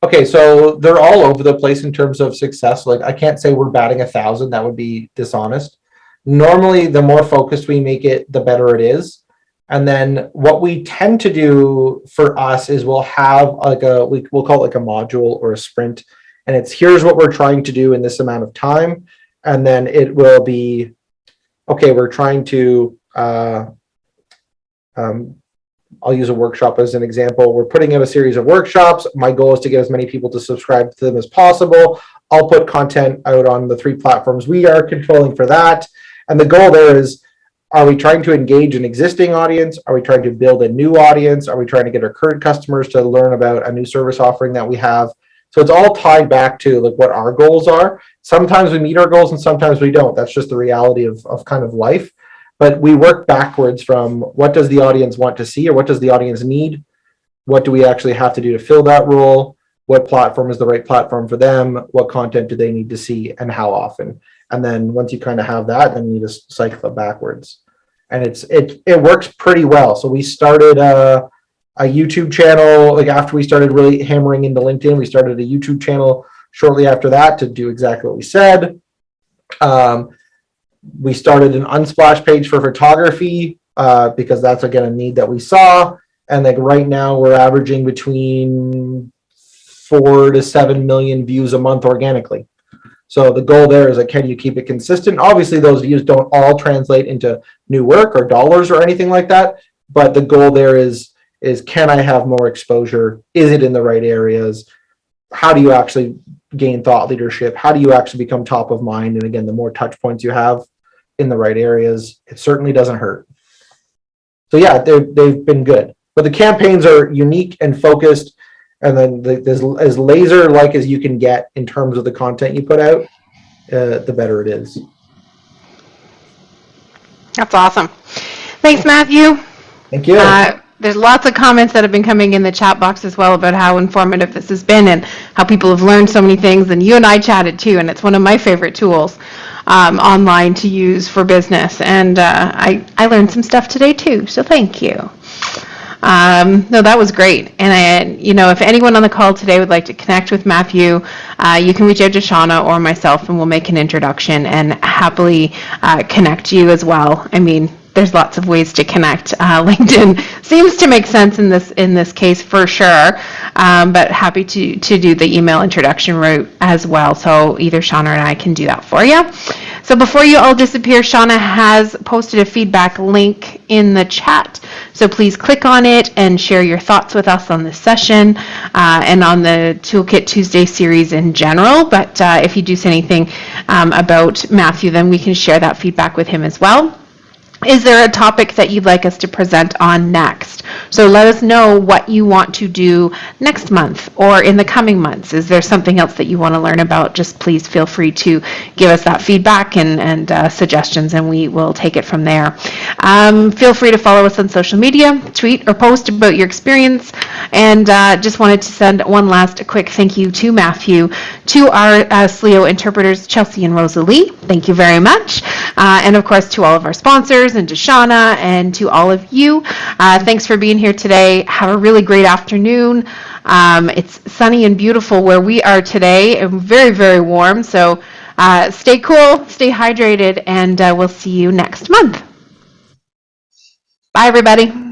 Okay, so they're all over the place in terms of success. Like, I can't say we're batting 1,000. That would be dishonest. Normally, the more focused we make it, the better it is. And then what we tend to do for us is we'll have like we'll call it like a module or a sprint. And it's, here's what we're trying to do in this amount of time. And then it will be, okay, we're trying to, I'll use a workshop as an example. We're putting out a series of workshops. My goal is to get as many people to subscribe to them as possible. I'll put content out on the 3 platforms we are controlling for that. And the goal there is, are we trying to engage an existing audience? Are we trying to build a new audience? Are we trying to get our current customers to learn about a new service offering that we have? So it's all tied back to like what our goals are. Sometimes we meet our goals and sometimes we don't. That's just the reality of kind of life. But we work backwards from what does the audience want to see, or what does the audience need? What do we actually have to do to fill that role? What platform is the right platform for them? What content do they need to see, and how often? And then once you kind of have that, then you just cycle it backwards. And it works pretty well. So we started a YouTube channel, like after we started really hammering into LinkedIn, we started a YouTube channel shortly after that to do exactly what we said. We started an Unsplash page for photography because that's, again, a need that we saw. And like right now we're averaging between 4 to 7 million views a month organically. So the goal there is like, can you keep it consistent? Obviously, those views don't all translate into new work or dollars or anything like that. But the goal there is can I have more exposure? Is it in the right areas? How do you actually gain thought leadership? How do you actually become top of mind? And again, the more touch points you have in the right areas, it certainly doesn't hurt. So yeah, they've been good. But the campaigns are unique and focused. And then as laser-like as you can get in terms of the content you put out, the better it is. That's awesome. Thanks, Matthew. Thank you. There's lots of comments that have been coming in the chat box as well about how informative this has been and how people have learned so many things. And you and I chatted too, and it's one of my favorite tools online to use for business. And I learned some stuff today too, so thank you. No, that was great. And if anyone on the call today would like to connect with Matthew, you can reach out to Shauna or myself, and we'll make an introduction and happily connect you as well. I mean, there's lots of ways to connect. LinkedIn seems to make sense in this case for sure, but happy to do the email introduction route as well. So either Shauna or I can do that for you. So before you all disappear, Shauna has posted a feedback link in the chat. So please click on it and share your thoughts with us on this session and on the Toolkit Tuesday series in general. But if you do say anything about Matthew, then we can share that feedback with him as well. Is there a topic that you'd like us to present on next? So let us know what you want to do next month or in the coming months. Is there something else that you want to learn about? Just please feel free to give us that feedback and suggestions, and we will take it from there. Feel free to follow us on social media, tweet or post about your experience. And just wanted to send one last quick thank you to Matthew, to our SLEO interpreters, Chelsea and Rosalie. Thank you very much. And of course, to all of our sponsors, and to Shauna, and to all of you. Thanks for being here today. Have a really great afternoon. It's sunny and beautiful where we are today, and very, very warm. So Stay cool, stay hydrated, and we'll see you next month. Bye, everybody.